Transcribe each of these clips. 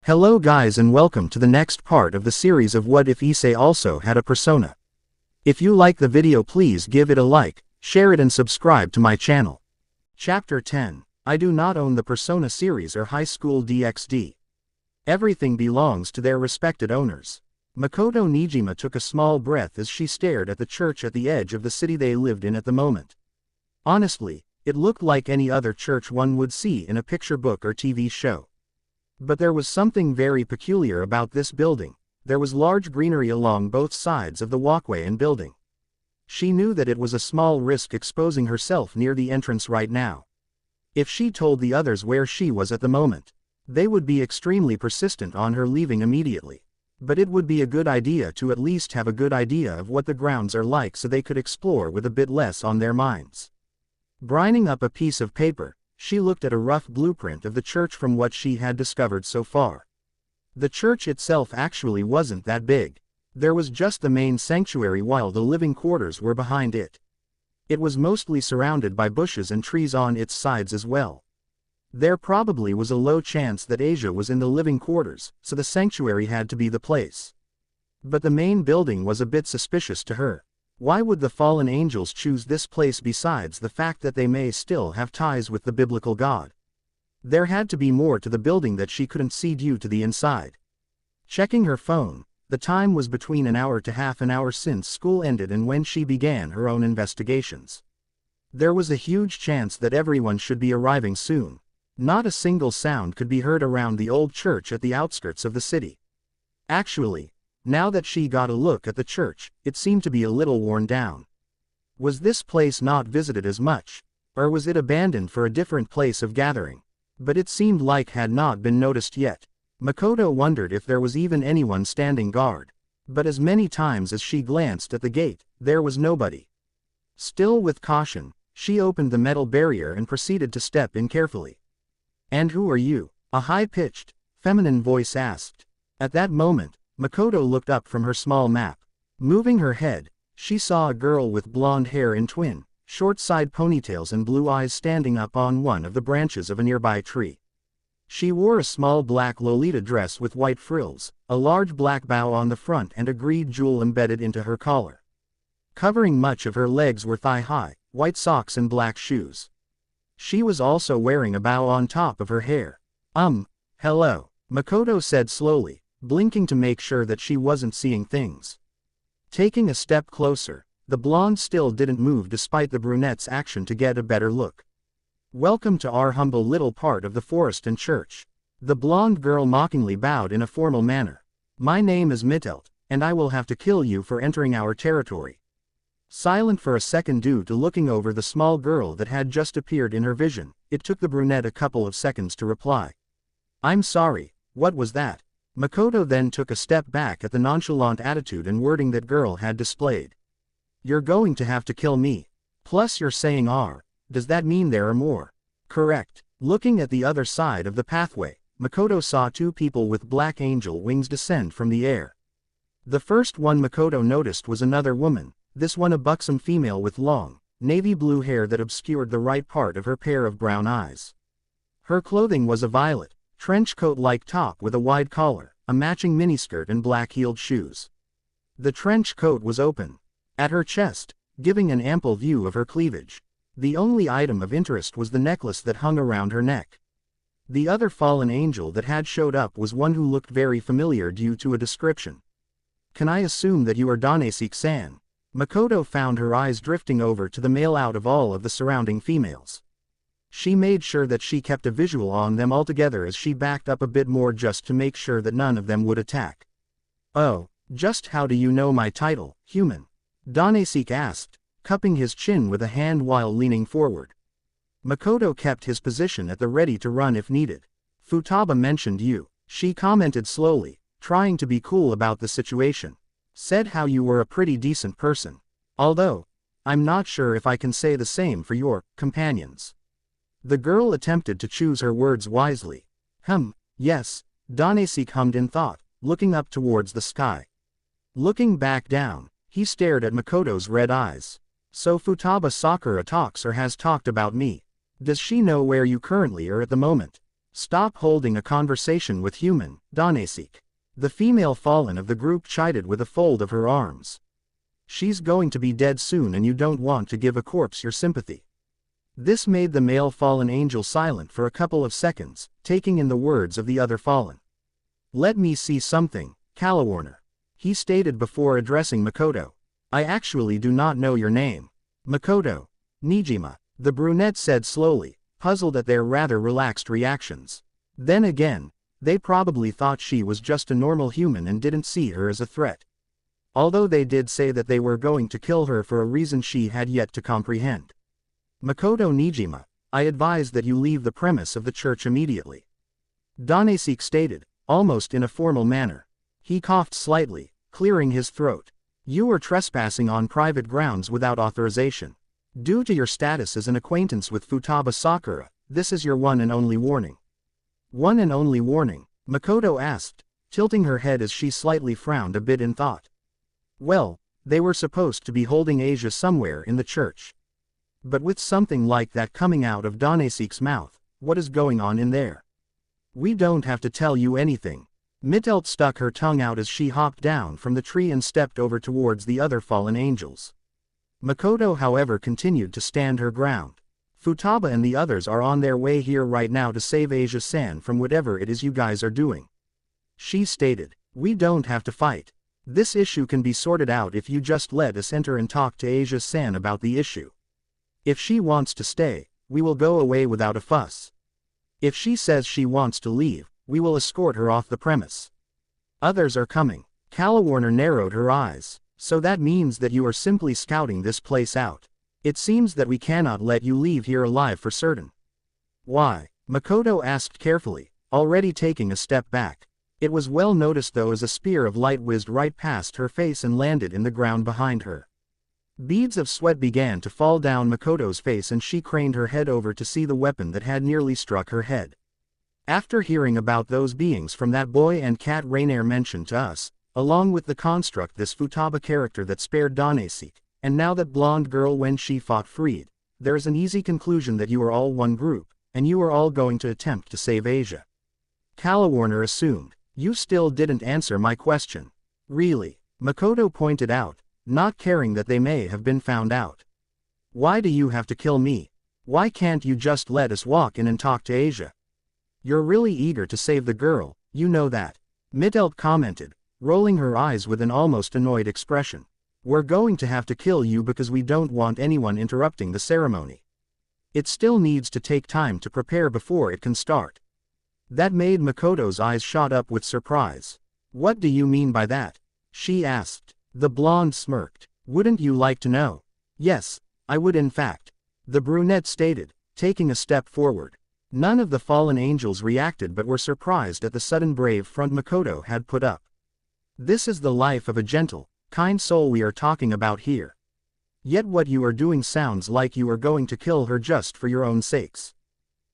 Hello guys and welcome to the next part of the series of What If Issei also had a persona. If you like the video, please give it a like, share it and subscribe to my channel. Chapter 10. I do not own the Persona series or High School DxD. Everything belongs to their respected owners. Makoto Nijima took a small breath as she stared at the church at the edge of the city they lived in at the moment. Honestly, it looked like any other church one would see in a picture book or TV show. But there was something very peculiar about this building. There was large greenery along both sides of the walkway and building. She knew that it was a small risk exposing herself near the entrance right now. If she told the others where she was at the moment, they would be extremely persistent on her leaving immediately. But it would be a good idea to at least have a good idea of what the grounds are like so they could explore with a bit less on their minds. Brining up a piece of paper, she looked at a rough blueprint of the church from what she had discovered so far. The church itself actually wasn't that big. There was just the main sanctuary while the living quarters were behind it. It was mostly surrounded by bushes and trees on its sides as well. There probably was a low chance that Asia was in the living quarters, so the sanctuary had to be the place. But the main building was a bit suspicious to her. Why would the fallen angels choose this place besides the fact that they may still have ties with the biblical God? There had to be more to the building that she couldn't see due to the inside. Checking her phone, the time was between an hour to half an hour since school ended and when she began her own investigations. There was a huge chance that everyone should be arriving soon. Not a single sound could be heard around the old church at the outskirts of the city. Actually, now that she got a look at the church, it seemed to be a little worn down. Was this place not visited as much, or was it abandoned for a different place of gathering? But it seemed like had not been noticed yet. Makoto wondered if there was even anyone standing guard. But as many times as she glanced at the gate, there was nobody. Still with caution, she opened the metal barrier and proceeded to step in carefully. "And who are you?" a high-pitched, feminine voice asked. At that moment, Makoto looked up from her small map. Moving her head, she saw a girl with blonde hair in twin, short-side ponytails and blue eyes standing up on one of the branches of a nearby tree. She wore a small black Lolita dress with white frills, a large black bow on the front and a green jewel embedded into her collar. Covering much of her legs were thigh-high, white socks and black shoes. She was also wearing a bow on top of her hair. Hello," Makoto said slowly, blinking to make sure that she wasn't seeing things. Taking a step closer, the blonde still didn't move despite the brunette's action to get a better look. "Welcome to our humble little part of the forest and church." The blonde girl mockingly bowed in a formal manner. "My name is Mittelt, and I will have to kill you for entering our territory." Silent for a second due to looking over the small girl that had just appeared in her vision, it took the brunette a couple of seconds to reply. "I'm sorry, what was that?" Makoto then took a step back at the nonchalant attitude and wording that girl had displayed. "You're going to have to kill me. Plus you're saying R. Does that mean there are more?" "Correct." Looking at the other side of the pathway, Makoto saw two people with black angel wings descend from the air. The first one Makoto noticed was another woman, this one a buxom female with long, navy blue hair that obscured the right part of her pair of brown eyes. Her clothing was a violet, trench coat-like top with a wide collar, a matching miniskirt and black-heeled shoes. The trench coat was open at her chest, giving an ample view of her cleavage. The only item of interest was the necklace that hung around her neck. The other fallen angel that had showed up was one who looked very familiar due to a description. "Can I assume that you are Danesik-san?" Makoto found her eyes drifting over to the male out of all of the surrounding females. She made sure that she kept a visual on them altogether as she backed up a bit more just to make sure that none of them would attack. "Oh, just how do you know my title, human?" Danesik asked, cupping his chin with a hand while leaning forward. Makoto kept his position at the ready to run if needed. "Futaba mentioned you," she commented slowly, trying to be cool about the situation. "Said how you were a pretty decent person. Although, I'm not sure if I can say the same for your companions." The girl attempted to choose her words wisely. Yes," Danesik hummed in thought, looking up towards the sky. Looking back down, he stared at Makoto's red eyes. "So Futaba Sakura talks or has talked about me. Does she know where you currently are at the moment?" Stop holding a conversation with human, Danasik. The female fallen of the group chided with a fold of her arms. She's going to be dead soon and you don't want to give a corpse your sympathy. This made the male fallen angel silent for a couple of seconds, taking in the words of the other fallen. Let me see something, Kalawarner. He stated before addressing Makoto. I actually do not know your name. Makoto. Nijima, the brunette said slowly, puzzled at their rather relaxed reactions. Then again, they probably thought she was just a normal human and didn't see her as a threat. Although they did say that they were going to kill her for a reason she had yet to comprehend. Makoto Nijima, I advise that you leave the premise of the church immediately. Danasik stated, almost in a formal manner. He coughed slightly, clearing his throat. You are trespassing on private grounds without authorization. Due to your status as an acquaintance with Futaba Sakura, this is your one and only warning. One and only warning? Makoto asked, tilting her head as she slightly frowned a bit in thought. Well, they were supposed to be holding Asia somewhere in the church. But with something like that coming out of Danasik's mouth, what is going on in there? We don't have to tell you anything. Mitelt stuck her tongue out as she hopped down from the tree and stepped over towards the other fallen angels. Makoto however continued to stand her ground. Futaba and the others are on their way here right now to save Asia-san from whatever it is you guys are doing. She stated, we don't have to fight. This issue can be sorted out if you just let us enter and talk to Asia-san about the issue. If she wants to stay, we will go away without a fuss. If she says she wants to leave, we will escort her off the premise. Others are coming. Kalawarner narrowed her eyes. So that means that you are simply scouting this place out. It seems that we cannot let you leave here alive for certain. Why? Makoto asked carefully, already taking a step back. It was well noticed though as a spear of light whizzed right past her face and landed in the ground behind her. Beads of sweat began to fall down Makoto's face and she craned her head over to see the weapon that had nearly struck her head. After hearing about those beings from that boy and cat Rainier mentioned to us, along with the construct this Futaba character that spared Danasik, and now that blonde girl when she fought freed, there is an easy conclusion that you are all one group, and you are all going to attempt to save Asia. Kalawarner assumed. You still didn't answer my question. Really? Makoto pointed out, not caring that they may have been found out. Why do you have to kill me? Why can't you just let us walk in and talk to Asia? You're really eager to save the girl, you know that. Mitelt commented, rolling her eyes with an almost annoyed expression. We're going to have to kill you because we don't want anyone interrupting the ceremony. It still needs to take time to prepare before it can start. That made Makoto's eyes shot up with surprise. What do you mean by that? She asked. The blonde smirked. Wouldn't you like to know? Yes, I would in fact. The brunette stated, taking a step forward. None of the fallen angels reacted but were surprised at the sudden brave front Makoto had put up. This is the life of a gentle, kind soul we are talking about here. Yet what you are doing sounds like you are going to kill her just for your own sakes.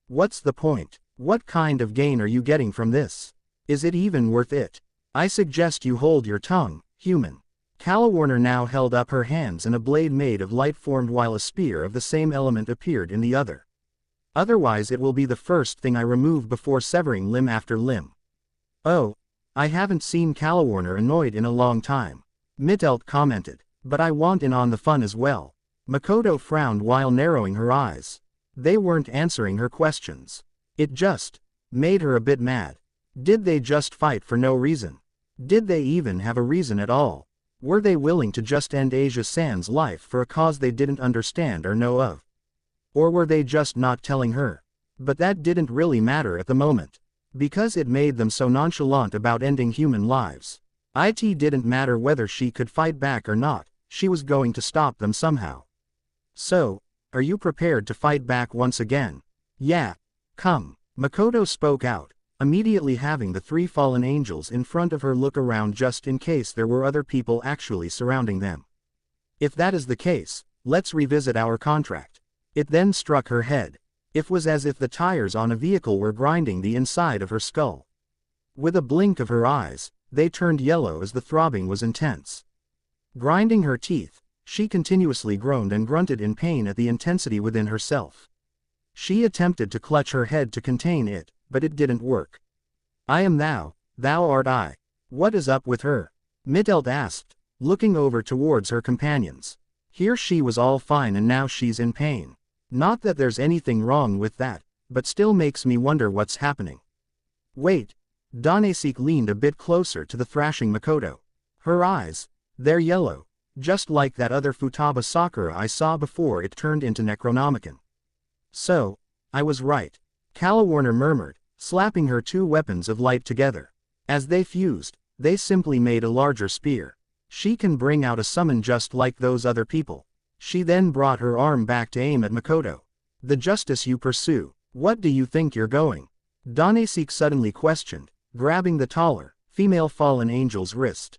What's the point? What kind of gain are you getting from this? Is it even worth it? I suggest you hold your tongue, human. Kalawarner now held up her hands and a blade made of light formed while a spear of the same element appeared in the other. Otherwise it will be the first thing I remove before severing limb after limb. Oh, I haven't seen Kalawarner annoyed in a long time. Mitelt commented, but I want in on the fun as well. Makoto frowned while narrowing her eyes. They weren't answering her questions. It just made her a bit mad. Did they just fight for no reason? Did they even have a reason at all? Were they willing to just end Asia-san's life for a cause they didn't understand or know of? Or were they just not telling her? But that didn't really matter at the moment. Because it made them so nonchalant about ending human lives. It didn't matter whether she could fight back or not, she was going to stop them somehow. So, are you prepared to fight back once again? Yeah. Come. Makoto spoke out, immediately having the three fallen angels in front of her look around just in case there were other people actually surrounding them. If that is the case, let's revisit our contract. It then struck her head. It was as if the tires on a vehicle were grinding the inside of her skull. With a blink of her eyes, they turned yellow as the throbbing was intense. Grinding her teeth, she continuously groaned and grunted in pain at the intensity within herself. She attempted to clutch her head to contain it, but it didn't work. I am thou, thou art I. What is up with her? Mittelt asked, looking over towards her companions. Here she was all fine and now she's in pain. Not that there's anything wrong with that, but still makes me wonder what's happening. Wait. Danesik leaned a bit closer to the thrashing Makoto. Her eyes, they're yellow, just like that other Futaba Sakura I saw before it turned into Necronomicon. So, I was right. Calawarner murmured, slapping her two weapons of light together. As they fused, they simply made a larger spear. She can bring out a summon just like those other people. She then brought her arm back to aim at Makoto. The justice you pursue, what do you think you're going? Danesik suddenly questioned, grabbing the taller, female fallen angel's wrist.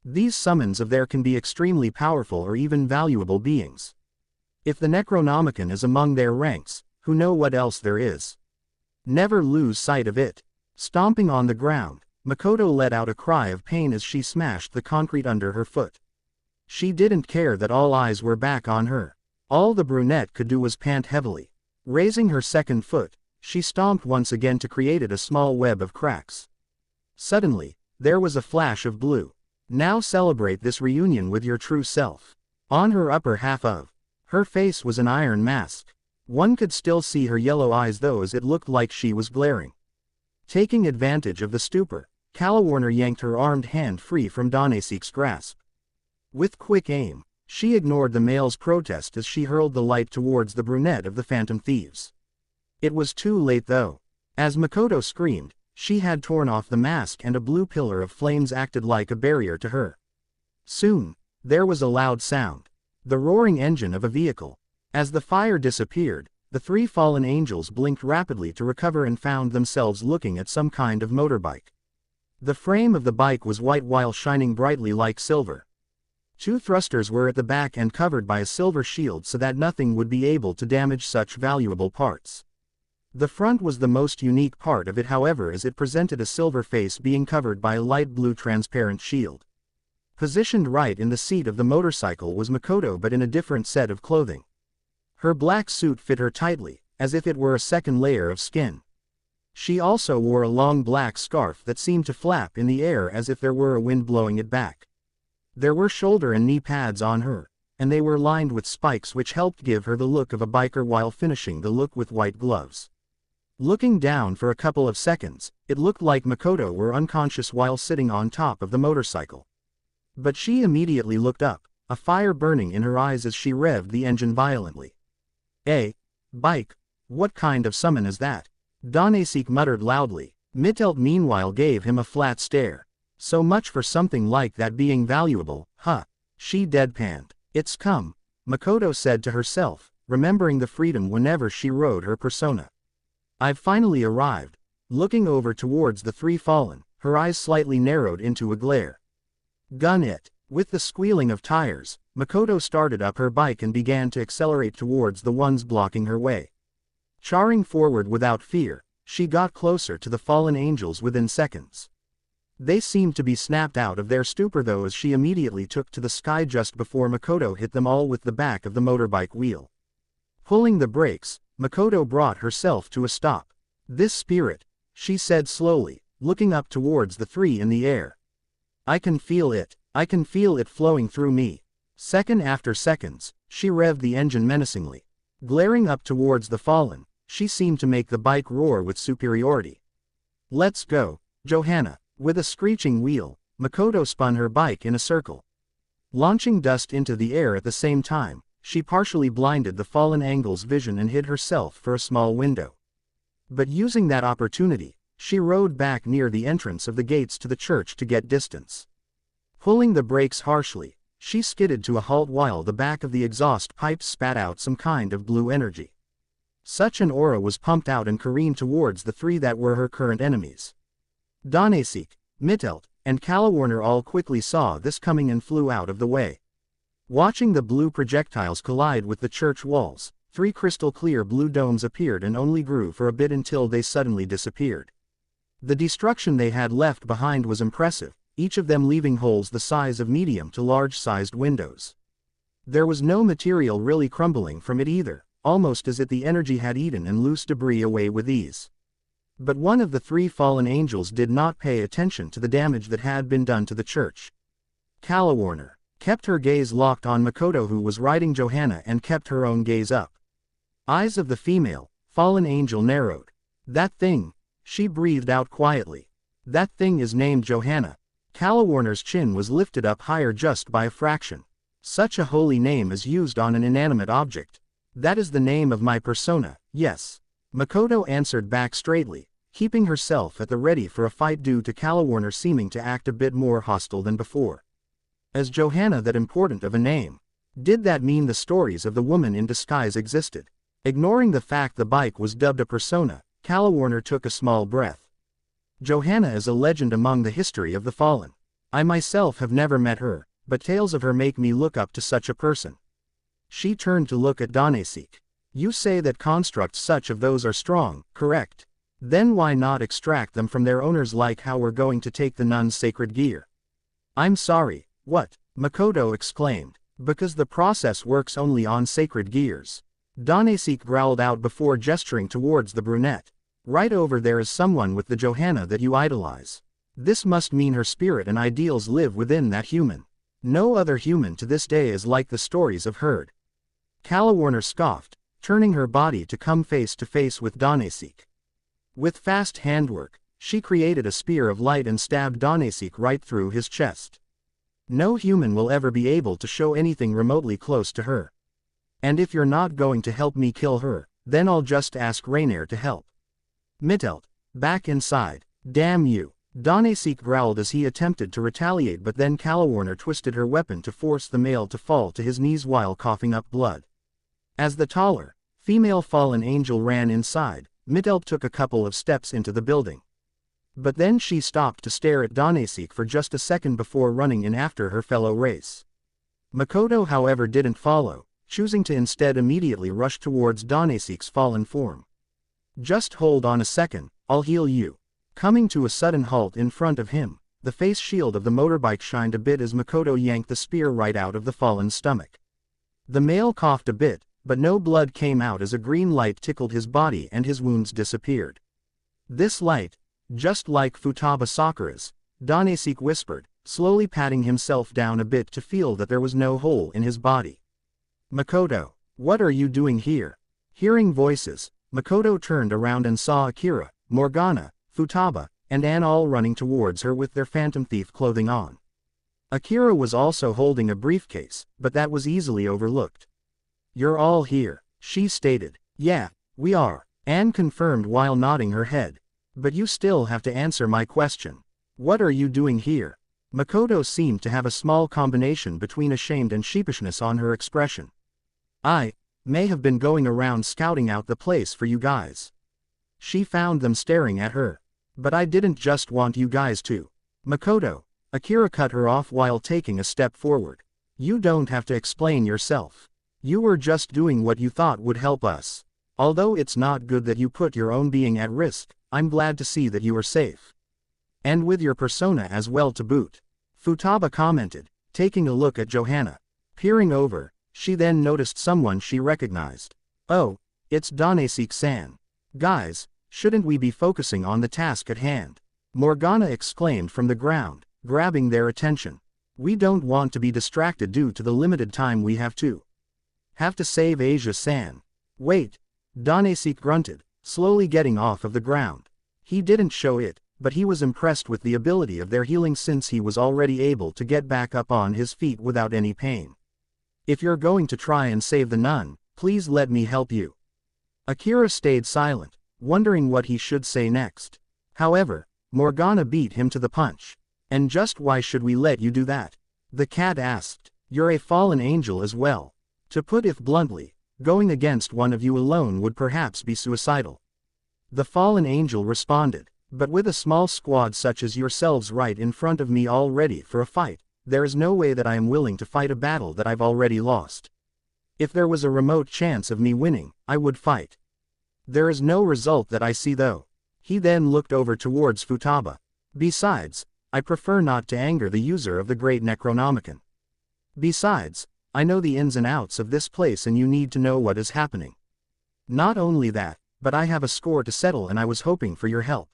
These summons of there can be extremely powerful or even valuable beings. If the Necronomicon is among their ranks, who know what else there is? Never lose sight of it. Stomping on the ground, Makoto let out a cry of pain as she smashed the concrete under her foot. She didn't care that all eyes were back on her. All the brunette could do was pant heavily. Raising her second foot, she stomped once again to create a small web of cracks. Suddenly, there was a flash of blue. Now celebrate this reunion with your true self. On her upper half of her face was an iron mask. One could still see her yellow eyes though as it looked like she was glaring. Taking advantage of the stupor, Calawarner yanked her armed hand free from Danesik's grasp. With quick aim, she ignored the male's protest as she hurled the light towards the brunette of the Phantom Thieves. It was too late though. As Makoto screamed, she had torn off the mask and a blue pillar of flames acted like a barrier to her. Soon, there was a loud sound. The roaring engine of a vehicle. As the fire disappeared, the three fallen angels blinked rapidly to recover and found themselves looking at some kind of motorbike. The frame of the bike was white while shining brightly like silver. Two thrusters were at the back and covered by a silver shield so that nothing would be able to damage such valuable parts. The front was the most unique part of it however as it presented a silver face being covered by a light blue transparent shield. Positioned right in the seat of the motorcycle was Makoto but in a different set of clothing. Her black suit fit her tightly, as if it were a second layer of skin. She also wore a long black scarf that seemed to flap in the air as if there were a wind blowing it back. There were shoulder and knee pads on her, and they were lined with spikes which helped give her the look of a biker while finishing the look with white gloves. Looking down for a couple of seconds, it looked like Makoto were unconscious while sitting on top of the motorcycle. But she immediately looked up, a fire burning in her eyes as she revved the engine violently. Bike, what kind of summon is that? Danesik muttered loudly. Mittelt meanwhile gave him a flat stare. So much for something like that being valuable, huh? She deadpanned. It's come, Makoto said to herself, remembering the freedom whenever she rode her persona. I've finally arrived. Looking over towards the three fallen, her eyes slightly narrowed into a glare. Gun it. With the squealing of tires, Makoto started up her bike and began to accelerate towards the ones blocking her way. Charring forward without fear, she got closer to the fallen angels within seconds. They seemed to be snapped out of their stupor though as she immediately took to the sky just before Makoto hit them all with the back of the motorbike wheel. Pulling the brakes, Makoto brought herself to a stop. This spirit, she said slowly, looking up towards the three in the air. I can feel it. I can feel it flowing through me. Second after seconds, she revved the engine menacingly. Glaring up towards the fallen, she seemed to make the bike roar with superiority. Let's go, Johanna. With a screeching wheel, Makoto spun her bike in a circle. Launching dust into the air at the same time, she partially blinded the fallen angle's vision and hid herself for a small window. But using that opportunity, she rode back near the entrance of the gates to the church to get distance. Pulling the brakes harshly, she skidded to a halt while the back of the exhaust pipes spat out some kind of blue energy. Such an aura was pumped out and careened towards the three that were her current enemies. Danesik, Mittelt, and Calawarner all quickly saw this coming and flew out of the way. Watching the blue projectiles collide with the church walls, three crystal-clear blue domes appeared and only grew for a bit until they suddenly disappeared. The destruction they had left behind was impressive, each of them leaving holes the size of medium to large-sized windows. There was no material really crumbling from it either, almost as if the energy had eaten and loose debris away with ease. But one of the three fallen angels did not pay attention to the damage that had been done to the church. Kalawarner kept her gaze locked on Makoto, who was riding Johanna, and kept her own gaze up. Eyes of the female, fallen angel narrowed. That thing, she breathed out quietly. That thing is named Johanna. Kalawarner's chin was lifted up higher just by a fraction. Such a holy name is used on an inanimate object. That is the name of my persona, yes. Makoto answered back straightly, keeping herself at the ready for a fight due to Kalawarner seeming to act a bit more hostile than before. As Johanna that important of a name? Did that mean the stories of the woman in disguise existed? Ignoring the fact the bike was dubbed a persona, Kalawarner took a small breath. Johanna is a legend among the history of the fallen. I myself have never met her, but tales of her make me look up to such a person. She turned to look at Danesik. You say that constructs such of those are strong, correct? Then why not extract them from their owners like how we're going to take the nun's sacred gear? I'm sorry, what? Makoto exclaimed. Because the process works only on sacred gears. Danesik growled out before gesturing towards the brunette. Right over there is someone with the Johanna that you idolize. This must mean her spirit and ideals live within that human. No other human to this day is like the stories of Herd. Kalawarner scoffed, turning her body to come face to face with Danesik. With fast handwork, she created a spear of light and stabbed Danesik right through his chest. No human will ever be able to show anything remotely close to her. And if you're not going to help me kill her, then I'll just ask Rainier to help. Mittelt, back inside. Damn you. Danesik growled as he attempted to retaliate, but then Kalawarner twisted her weapon to force the male to fall to his knees while coughing up blood. As the taller, female fallen angel ran inside, Mittelt took a couple of steps into the building. But then she stopped to stare at Danesik for just a second before running in after her fellow race. Makoto, however, didn't follow, choosing to instead immediately rush towards Danesik's fallen form. Just hold on a second, I'll heal you. Coming to a sudden halt in front of him, the face shield of the motorbike shined a bit as Makoto yanked the spear right out of the fallen's stomach. The male coughed a bit, but no blood came out as a green light tickled his body and his wounds disappeared. This light, just like Futaba Sakura's, Danesik whispered, slowly patting himself down a bit to feel that there was no hole in his body. Makoto, what are you doing here? Hearing voices, Makoto turned around and saw Akira, Morgana, Futaba, and Anne all running towards her with their Phantom Thief clothing on. Akira was also holding a briefcase, but that was easily overlooked. You're all here, she stated. Yeah, we are, Anne confirmed while nodding her head. But you still have to answer my question. What are you doing here? Makoto seemed to have a small combination between ashamed and sheepishness on her expression. I may have been going around scouting out the place for you guys. She found them staring at her. But I didn't just want you guys to. Makoto, Akira cut her off while taking a step forward. You don't have to explain yourself. You were just doing what you thought would help us. Although it's not good that you put your own being at risk, I'm glad to see that you are safe. And with your persona as well to boot. Futaba commented, taking a look at Johanna. Peering over, she then noticed someone she recognized. Oh, it's Danesik-san. Guys, shouldn't we be focusing on the task at hand? Morgana exclaimed from the ground, grabbing their attention. We don't want to be distracted due to the limited time we have to save Asia-san. Wait, Danesik grunted, slowly getting off of the ground. He didn't show it, but he was impressed with the ability of their healing since he was already able to get back up on his feet without any pain. If you're going to try and save the nun, please let me help you. Akira stayed silent, wondering what he should say next. However, Morgana beat him to the punch. And just why should we let you do that? The cat asked. You're a fallen angel as well. To put it bluntly, going against one of you alone would perhaps be suicidal. The fallen angel responded, but with a small squad such as yourselves right in front of me all ready for a fight, there is no way that I am willing to fight a battle that I've already lost. If there was a remote chance of me winning, I would fight. There is no result that I see though. He then looked over towards Futaba. Besides, I prefer not to anger the user of the great Necronomicon. Besides, I know the ins and outs of this place and you need to know what is happening. Not only that, but I have a score to settle and I was hoping for your help.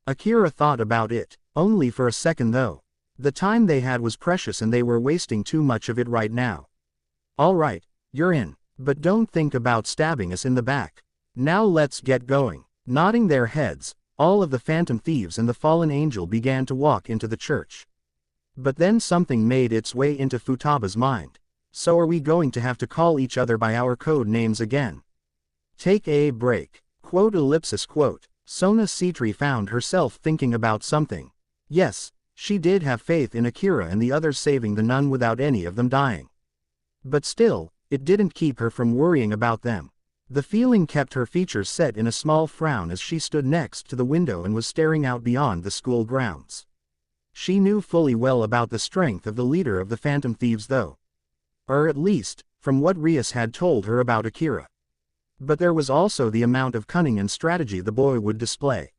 Akira thought about it, only for a second though. The time they had was precious and they were wasting too much of it right now. Alright, you're in, but don't think about stabbing us in the back. Now let's get going. Nodding their heads, all of the phantom thieves and the fallen angel began to walk into the church. But then something made its way into Futaba's mind. So are we going to have to call each other by our code names again? Take a break. Quote. Sona Citri found herself thinking about something. Yes, she did have faith in Akira and the others saving the nun without any of them dying. But still, it didn't keep her from worrying about them. The feeling kept her features set in a small frown as she stood next to the window and was staring out beyond the school grounds. She knew fully well about the strength of the leader of the Phantom Thieves though. Or at least, from what Rias had told her about Akira. But there was also the amount of cunning and strategy the boy would display.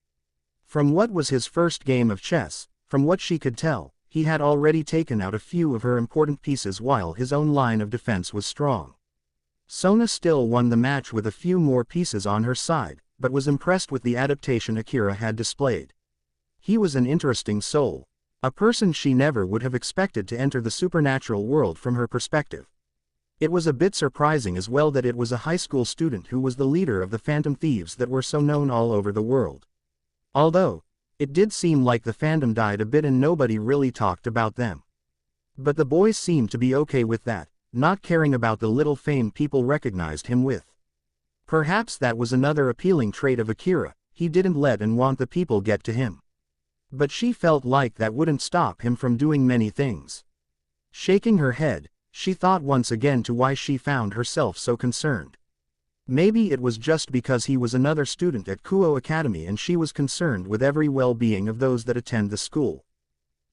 From what was his first game of chess, from what she could tell, he had already taken out a few of her important pieces while his own line of defense was strong. Sona still won the match with a few more pieces on her side, but was impressed with the adaptation Akira had displayed. He was an interesting soul. A person she never would have expected to enter the supernatural world from her perspective. It was a bit surprising as well that it was a high school student who was the leader of the Phantom Thieves that were so known all over the world. Although, it did seem like the fandom died a bit and nobody really talked about them. But the boys seemed to be okay with that, not caring about the little fame people recognized him with. Perhaps that was another appealing trait of Akira, he didn't let and want the people get to him. But she felt like that wouldn't stop him from doing many things. Shaking her head, she thought once again to why she found herself so concerned. Maybe it was just because he was another student at Kuo Academy and she was concerned with every well-being of those that attend the school.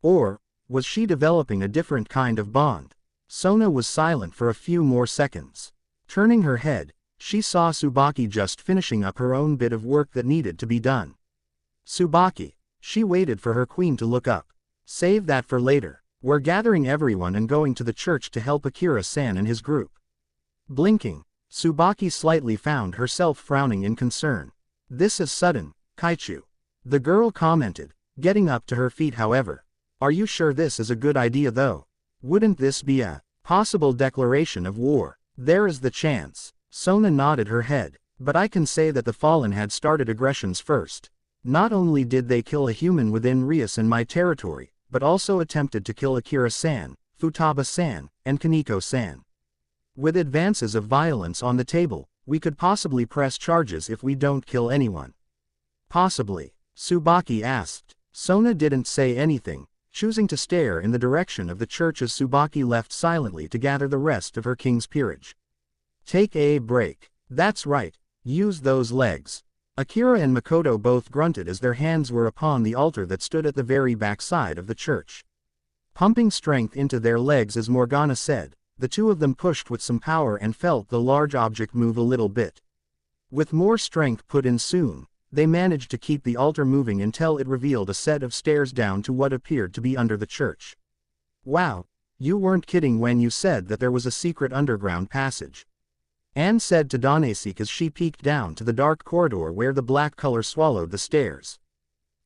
Or, was she developing a different kind of bond? Sona was silent for a few more seconds. Turning her head, she saw Tsubaki just finishing up her own bit of work that needed to be done. Tsubaki. She waited for her queen to look up. Save that for later. We're gathering everyone and going to the church to help Akira-san and his group. Blinking, Tsubaki slightly found herself frowning in concern. This is sudden, Kaichu. The girl commented, getting up to her feet however. Are you sure this is a good idea though? Wouldn't this be a possible declaration of war? There is the chance. Sona nodded her head, but I can say that the Fallen had started aggressions first. Not only did they kill a human within Rias and my territory, but also attempted to kill Akira-san, Futaba-san, and Kaneko-san. With advances of violence on the table, we could possibly press charges if we don't kill anyone. Possibly, Tsubaki asked. Sona didn't say anything, choosing to stare in the direction of the church as Tsubaki left silently to gather the rest of her king's peerage. Take a break. That's right, use those legs. Akira and Makoto both grunted as their hands were upon the altar that stood at the very back side of the church. Pumping strength into their legs as Morgana said, the two of them pushed with some power and felt the large object move a little bit. With more strength put in soon, they managed to keep the altar moving until it revealed a set of stairs down to what appeared to be under the church. Wow, you weren't kidding when you said that there was a secret underground passage. Anne said to Danesik as she peeked down to the dark corridor where the black color swallowed the stairs.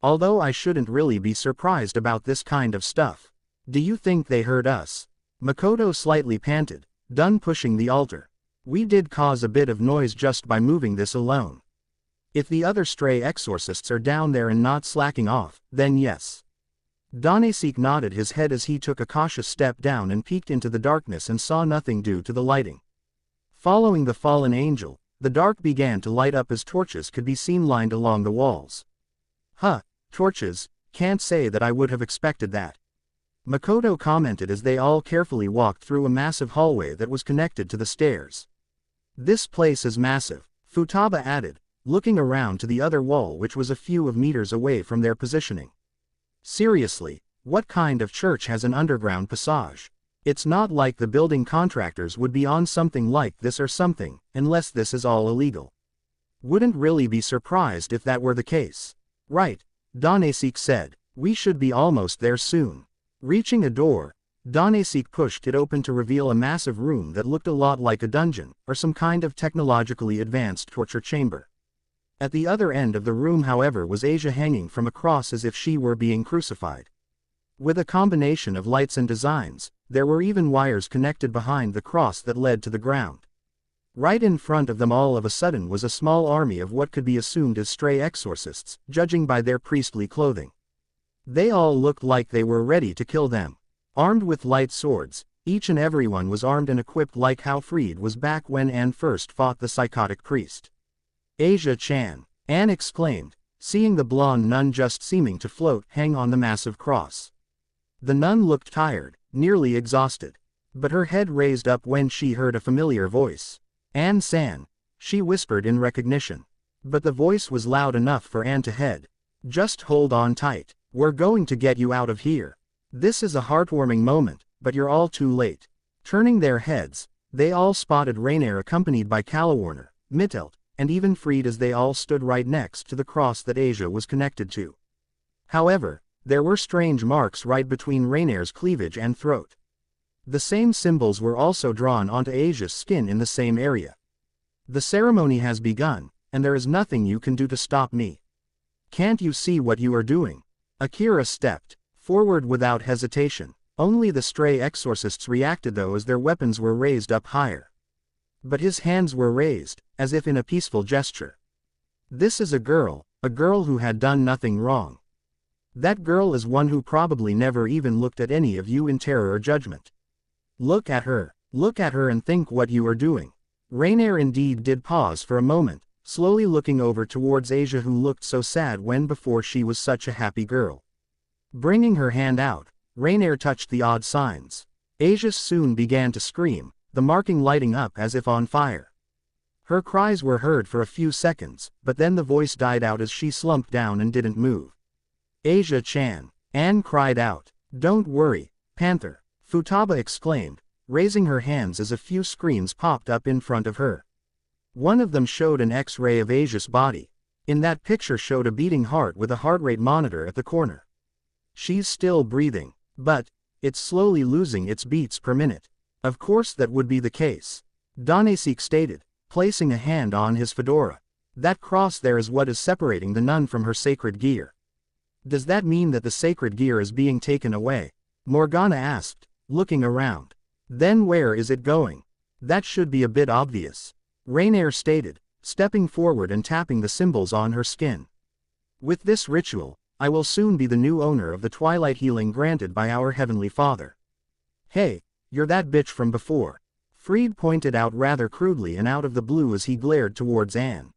Although I shouldn't really be surprised about this kind of stuff. Do you think they heard us? Makoto slightly panted, done pushing the altar. We did cause a bit of noise just by moving this alone. If the other stray exorcists are down there and not slacking off, then yes. Danesik nodded his head as he took a cautious step down and peeked into the darkness and saw nothing due to the lighting. Following the fallen angel, the dark began to light up as torches could be seen lined along the walls. Huh, torches, can't say that I would have expected that. Makoto commented as they all carefully walked through a massive hallway that was connected to the stairs. This place is massive, Futaba added, looking around to the other wall which was a few of meters away from their positioning. Seriously, what kind of church has an underground passage? It's not like the building contractors would be on something like this or something, unless this is all illegal. Wouldn't really be surprised if that were the case. Right, Danesik said, we should be almost there soon. Reaching a door, Danesik pushed it open to reveal a massive room that looked a lot like a dungeon, or some kind of technologically advanced torture chamber. At the other end of the room, however, was Asia hanging from a cross as if she were being crucified. With a combination of lights and designs, there were even wires connected behind the cross that led to the ground. Right in front of them all of a sudden was a small army of what could be assumed as stray exorcists, judging by their priestly clothing. They all looked like they were ready to kill them. Armed with light swords, each and every one was armed and equipped like how Fried was back when Anne first fought the psychotic priest. Asia-chan, Anne exclaimed, seeing the blonde nun just seeming to float hang on the massive cross. The nun looked tired, nearly exhausted. But her head raised up when she heard a familiar voice. Anne-san, she whispered in recognition. But the voice was loud enough for Anne to head. Just hold on tight, we're going to get you out of here. This is a heartwarming moment, but you're all too late. Turning their heads, they all spotted Rainier accompanied by Kalawarner, Mittelt, and even Fried as they all stood right next to the cross that Asia was connected to. However, there were strange marks right between Rainier's cleavage and throat. The same symbols were also drawn onto Asia's skin in the same area. The ceremony has begun, and there is nothing you can do to stop me. Can't you see what you are doing? Akira stepped forward without hesitation. Only the stray exorcists reacted though as their weapons were raised up higher. But his hands were raised, as if in a peaceful gesture. This is a girl who had done nothing wrong. That girl is one who probably never even looked at any of you in terror or judgment. Look at her and think what you are doing. Rainier indeed did pause for a moment, slowly looking over towards Asia who looked so sad when before she was such a happy girl. Bringing her hand out, Rainier touched the odd signs. Asia soon began to scream, the marking lighting up as if on fire. Her cries were heard for a few seconds, but then the voice died out as she slumped down and didn't move. Asia-chan, Anne cried out. Don't worry, Panther, Futaba exclaimed, raising her hands as a few screens popped up in front of her. One of them showed an X-ray of Asia's body. In that picture showed a beating heart with a heart rate monitor at the corner. She's still breathing, but it's slowly losing its beats per minute. Of course that would be the case, Danesik stated, placing a hand on his fedora. That cross there is what is separating the nun from her sacred gear. Does that mean that the sacred gear is being taken away? Morgana asked, looking around. Then where is it going? That should be a bit obvious, Rainier stated, stepping forward and tapping the symbols on her skin. With this ritual, I will soon be the new owner of the twilight healing granted by our Heavenly Father. Hey, you're that bitch from before, Fried pointed out rather crudely and out of the blue as he glared towards Anne.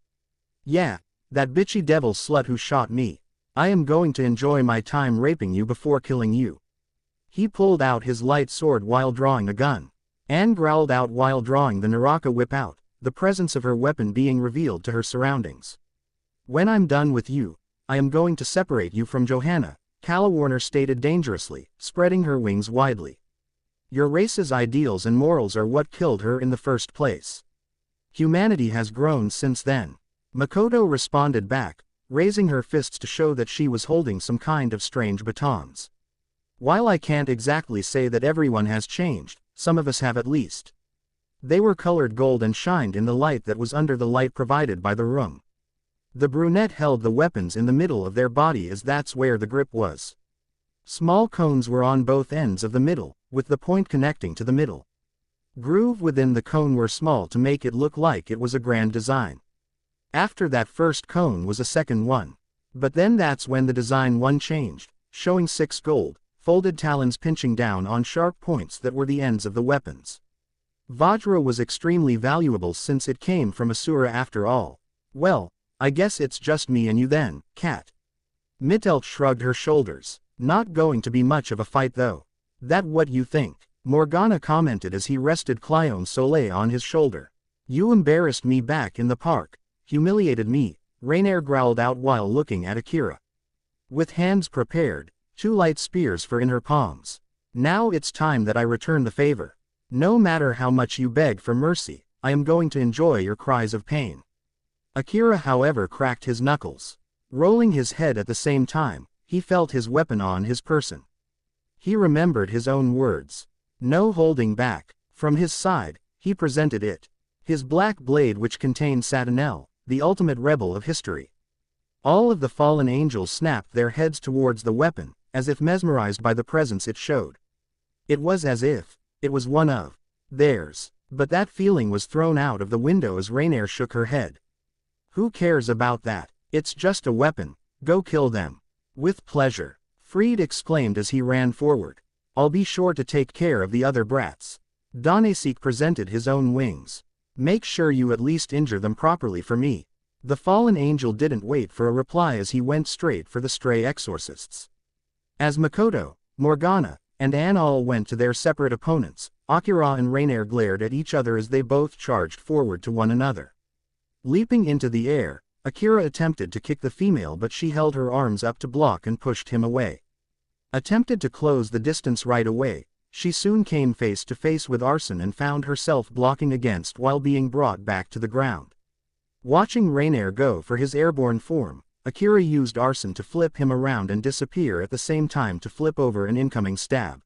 Yeah, that bitchy devil slut who shot me. I am going to enjoy my time raping you before killing you. He pulled out his light sword while drawing a gun. Anne growled out while drawing the Naraka whip out, the presence of her weapon being revealed to her surroundings. When I'm done with you, I am going to separate you from Johanna, Kalawarner stated dangerously, spreading her wings widely. Your race's ideals and morals are what killed her in the first place. Humanity has grown since then. Makoto responded back, raising her fists to show that she was holding some kind of strange batons. While I can't exactly say that everyone has changed, some of us have at least. They were colored gold and shined in the light that was under the light provided by the room. The brunette held the weapons in the middle of their body as that's where the grip was. Small cones were on both ends of the middle, with the point connecting to the middle. Groove within the cone were small to make it look like it was a grand design. After that first cone was a second one. But then that's when the design one changed, showing 6 gold, folded talons pinching down on sharp points that were the ends of the weapons. Vajra was extremely valuable since it came from Asura after all. Well, I guess it's just me and you then, cat. Mittelt shrugged her shoulders. Not going to be much of a fight though. That what you think? Morgana commented as he rested Clyon Soleil on his shoulder. You embarrassed me back in the park. Humiliated me, Rainier growled out while looking at Akira. With hands prepared, 2 light spears for in her palms. Now it's time that I return the favor. No matter how much you beg for mercy, I am going to enjoy your cries of pain. Akira however cracked his knuckles. Rolling his head at the same time, he felt his weapon on his person. He remembered his own words. No holding back. From his side, he presented it. His black blade which contained Satinel, the ultimate rebel of history. All of the fallen angels snapped their heads towards the weapon, as if mesmerized by the presence it showed. It was as if it was one of theirs. But that feeling was thrown out of the window as Rainier shook her head. Who cares about that? It's just a weapon. Go kill them. With pleasure, Fried exclaimed as he ran forward. I'll be sure to take care of the other brats. Danasik presented his own wings. Make sure you at least injure them properly for me. The fallen angel didn't wait for a reply as he went straight for the stray exorcists. As Makoto, Morgana, and Anne all went to their separate opponents, Akira and Rainier glared at each other as they both charged forward to one another. Leaping into the air, Akira attempted to kick the female, but she held her arms up to block and pushed him away. Attempted to close the distance right away, she soon came face to face with Arson and found herself blocking against while being brought back to the ground. Watching Rainier go for his airborne form, Akira used Arson to flip him around and disappear at the same time to flip over an incoming stab.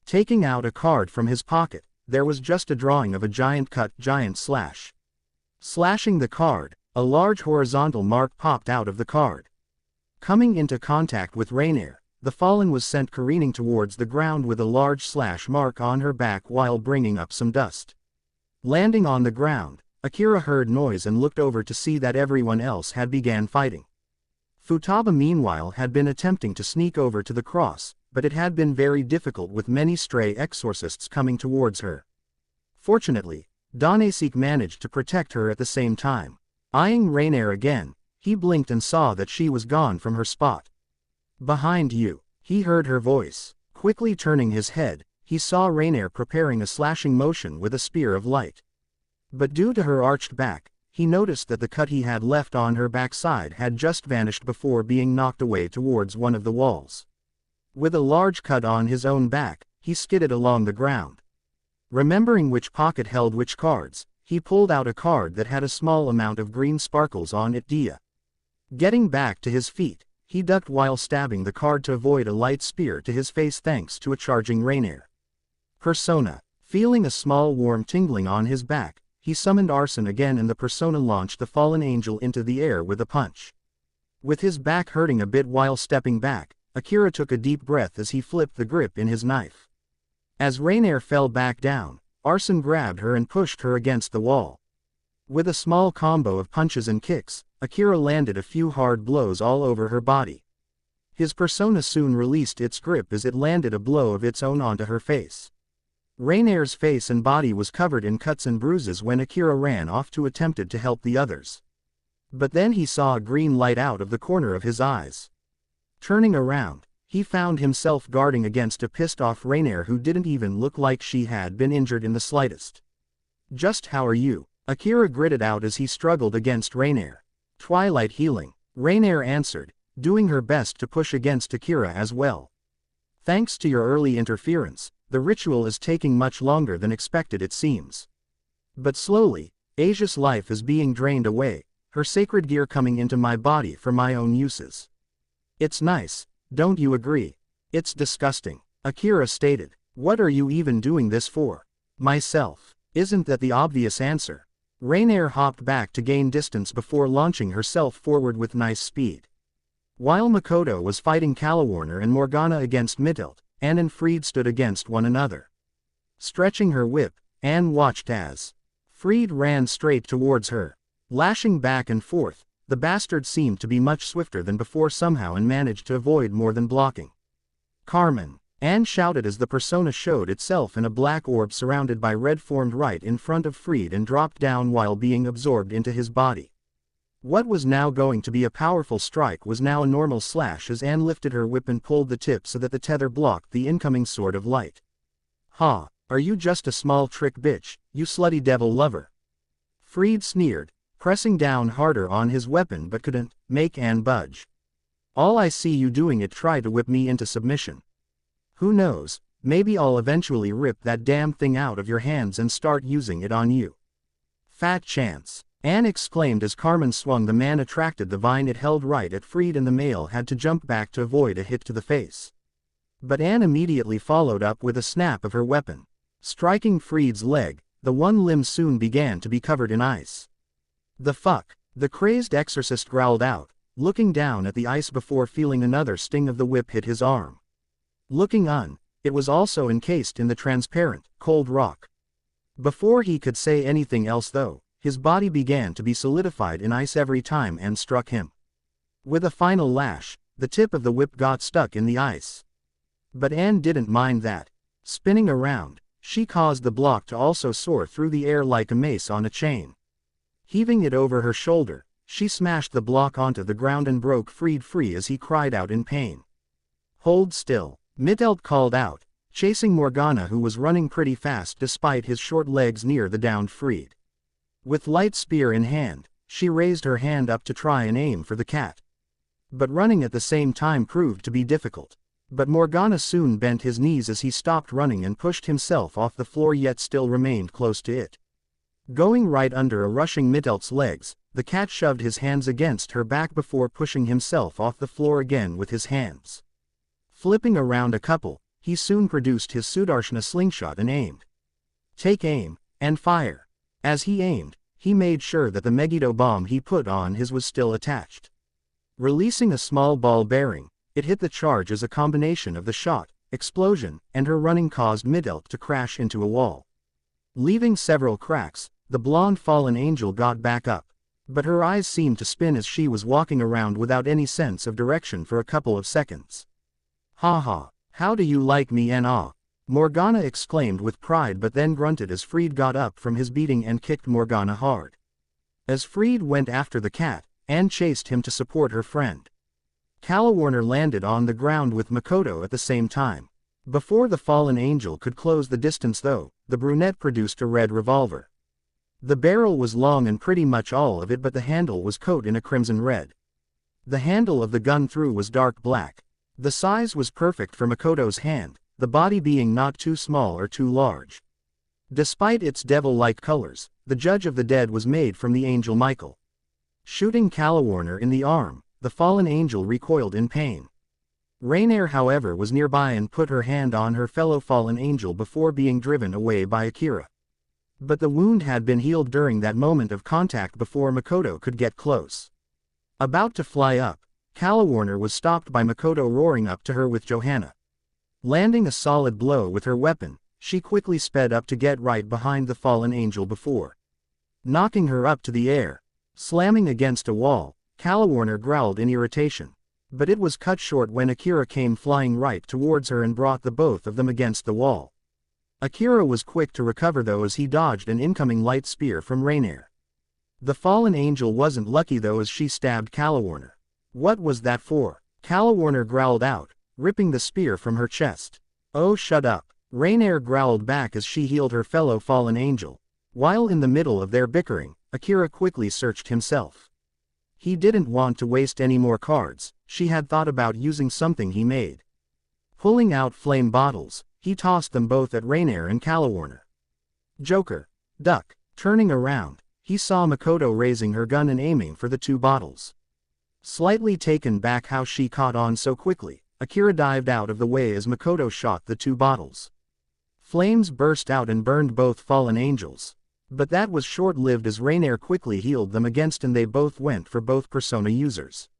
Taking out a card from his pocket, there was just a drawing of a giant cut, giant slash. Slashing the card, a large horizontal mark popped out of the card. Coming into contact with Rainier, the fallen was sent careening towards the ground with a large slash mark on her back while bringing up some dust. Landing on the ground, Akira heard noise and looked over to see that everyone else had began fighting. Futaba meanwhile had been attempting to sneak over to the cross, but it had been very difficult with many stray exorcists coming towards her. Fortunately, Danasik managed to protect her at the same time. Eyeing Rainier again, he blinked and saw that she was gone from her spot. Behind you, he heard her voice. Quickly turning his head, he saw Rainier preparing a slashing motion with a spear of light. But due to her arched back, he noticed that the cut he had left on her backside had just vanished before being knocked away towards one of the walls. With a large cut on his own back, he skidded along the ground. Remembering which pocket held which cards, he pulled out a card that had a small amount of green sparkles on it. Getting back to his feet, he ducked while stabbing the card to avoid a light spear to his face thanks to a charging Rainier. Persona. Feeling a small warm tingling on his back, he summoned Arson again and the persona launched the fallen angel into the air with a punch. With his back hurting a bit while stepping back, Akira took a deep breath as he flipped the grip in his knife. As Rainier fell back down, Arson grabbed her and pushed her against the wall. With a small combo of punches and kicks, Akira landed a few hard blows all over her body. His persona soon released its grip as it landed a blow of its own onto her face. Rainier's face and body was covered in cuts and bruises when Akira ran off to attempted to help the others. But then he saw a green light out of the corner of his eyes. Turning around, he found himself guarding against a pissed-off Rainier who didn't even look like she had been injured in the slightest. "Just how are you?" Akira gritted out as he struggled against Rainier. "Twilight healing," Rainier answered, doing her best to push against Akira as well. "Thanks to your early interference, the ritual is taking much longer than expected it seems. But slowly, Asia's life is being drained away, her sacred gear coming into my body for my own uses. It's nice, don't you agree?" "It's disgusting," Akira stated. "What are you even doing this for?" "Myself. Isn't that the obvious answer?" Rainier hopped back to gain distance before launching herself forward with nice speed. While Makoto was fighting Kalawarner and Morgana against Mittelt, Anne and Fried stood against one another. Stretching her whip, Anne watched as Fried ran straight towards her. Lashing back and forth, the bastard seemed to be much swifter than before somehow and managed to avoid more than blocking. "Carmen!" Anne shouted as the persona showed itself in a black orb surrounded by red formed right in front of Fried and dropped down while being absorbed into his body. What was now going to be a powerful strike was now a normal slash as Anne lifted her whip and pulled the tip so that the tether blocked the incoming sword of light. "Ha, are you just a small trick bitch, you slutty devil lover?" Fried sneered, pressing down harder on his weapon but couldn't make Anne budge. "All I see you doing it try to whip me into submission. Who knows, maybe I'll eventually rip that damn thing out of your hands and start using it on you." "Fat chance," Anne exclaimed as Carmen swung the man attracted the vine it held right at Fried and the male had to jump back to avoid a hit to the face. But Anne immediately followed up with a snap of her weapon. Striking Fried's leg, the one limb soon began to be covered in ice. "The fuck?" The crazed exorcist growled out, looking down at the ice before feeling another sting of the whip hit his arm. Looking on, it was also encased in the transparent, cold rock. Before he could say anything else though, his body began to be solidified in ice every time Anne struck him. With a final lash, the tip of the whip got stuck in the ice. But Anne didn't mind that. Spinning around, she caused the block to also soar through the air like a mace on a chain. Heaving it over her shoulder, she smashed the block onto the ground and broke free as he cried out in pain. "Hold still," Mittelt called out, chasing Morgana, who was running pretty fast despite his short legs near the downed Fried. With light spear in hand, she raised her hand up to try and aim for the cat. But running at the same time proved to be difficult. But Morgana soon bent his knees as he stopped running and pushed himself off the floor, yet still remained close to it. Going right under a rushing Mittelt's legs, the cat shoved his hands against her back before pushing himself off the floor again with his hands. Flipping around a couple, he soon produced his Sudarshana slingshot and aimed. "Take aim, and fire." As he aimed, he made sure that the Megiddo bomb he put on his was still attached. Releasing a small ball bearing, it hit the charge as a combination of the shot, explosion, and her running caused Mittelt to crash into a wall. Leaving several cracks, the blonde fallen angel got back up. But her eyes seemed to spin as she was walking around without any sense of direction for a couple of seconds. "Ha ha, how do you like me and ah?" Morgana exclaimed with pride, but then grunted as Fried got up from his beating and kicked Morgana hard. As Fried went after the cat, Anne chased him to support her friend. Calawarner landed on the ground with Makoto at the same time. Before the fallen angel could close the distance though, the brunette produced a red revolver. The barrel was long and pretty much all of it, but the handle was coated in a crimson red. The handle of the gun through was dark black. The size was perfect for Makoto's hand, the body being not too small or too large. Despite its devil-like colors, the Judge of the Dead was made from the angel Michael. Shooting Calawarner in the arm, the fallen angel recoiled in pain. Rainier, however, was nearby and put her hand on her fellow fallen angel before being driven away by Akira. But the wound had been healed during that moment of contact before Makoto could get close. About to fly up, Calawarner was stopped by Makoto roaring up to her with Johanna. Landing a solid blow with her weapon, she quickly sped up to get right behind the fallen angel before knocking her up to the air. Slamming against a wall, Calawarner growled in irritation. But it was cut short when Akira came flying right towards her and brought the both of them against the wall. Akira was quick to recover though as he dodged an incoming light spear from Rainier. The fallen angel wasn't lucky though as she stabbed Calawarner. "What was that for?" Calawarner growled out, ripping the spear from her chest. "Oh, shut up," Rainier growled back as she healed her fellow fallen angel. While in the middle of their bickering, Akira quickly searched himself. He didn't want to waste any more cards. She had thought about using something he made. Pulling out flame bottles, he tossed them both at Rainier and Calawarner. "Joker, duck." Turning around, he saw Makoto raising her gun and aiming for the two bottles. Slightly taken back how she caught on so quickly, Akira dived out of the way as Makoto shot the two bottles. Flames burst out and burned both fallen angels. But that was short-lived as Rainier quickly healed them against and they both went for both persona users.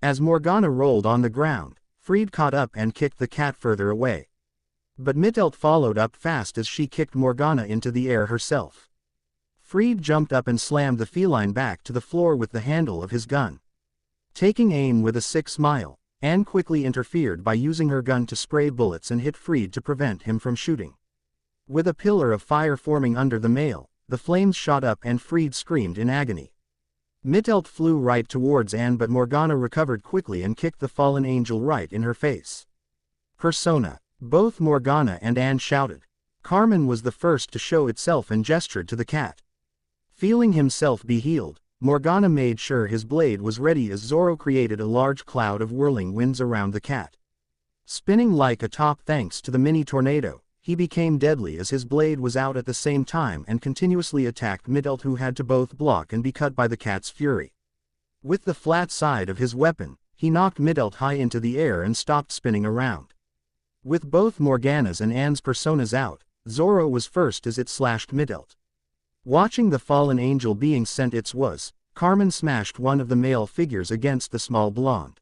As Morgana rolled on the ground, Fried caught up and kicked the cat further away. But Mittelt followed up fast as she kicked Morgana into the air herself. Fried jumped up and slammed the feline back to the floor with the handle of his gun. Taking aim with a sick smile, Anne quickly interfered by using her gun to spray bullets and hit Fried to prevent him from shooting. With a pillar of fire forming under the male, the flames shot up and Fried screamed in agony. Mittelt flew right towards Anne, but Morgana recovered quickly and kicked the fallen angel right in her face. "Persona!" Both Morgana and Anne shouted. Carmen was the first to show itself and gestured to the cat. Feeling himself be healed, Morgana made sure his blade was ready as Zoro created a large cloud of whirling winds around the cat. Spinning like a top thanks to the mini tornado, he became deadly as his blade was out at the same time and continuously attacked Mittelt, who had to both block and be cut by the cat's fury. With the flat side of his weapon, he knocked Mittelt high into the air and stopped spinning around. With both Morgana's and Anne's personas out, Zoro was first as it slashed Mittelt. Watching the fallen angel being sent its was, Carmen smashed one of the male figures against the small blonde.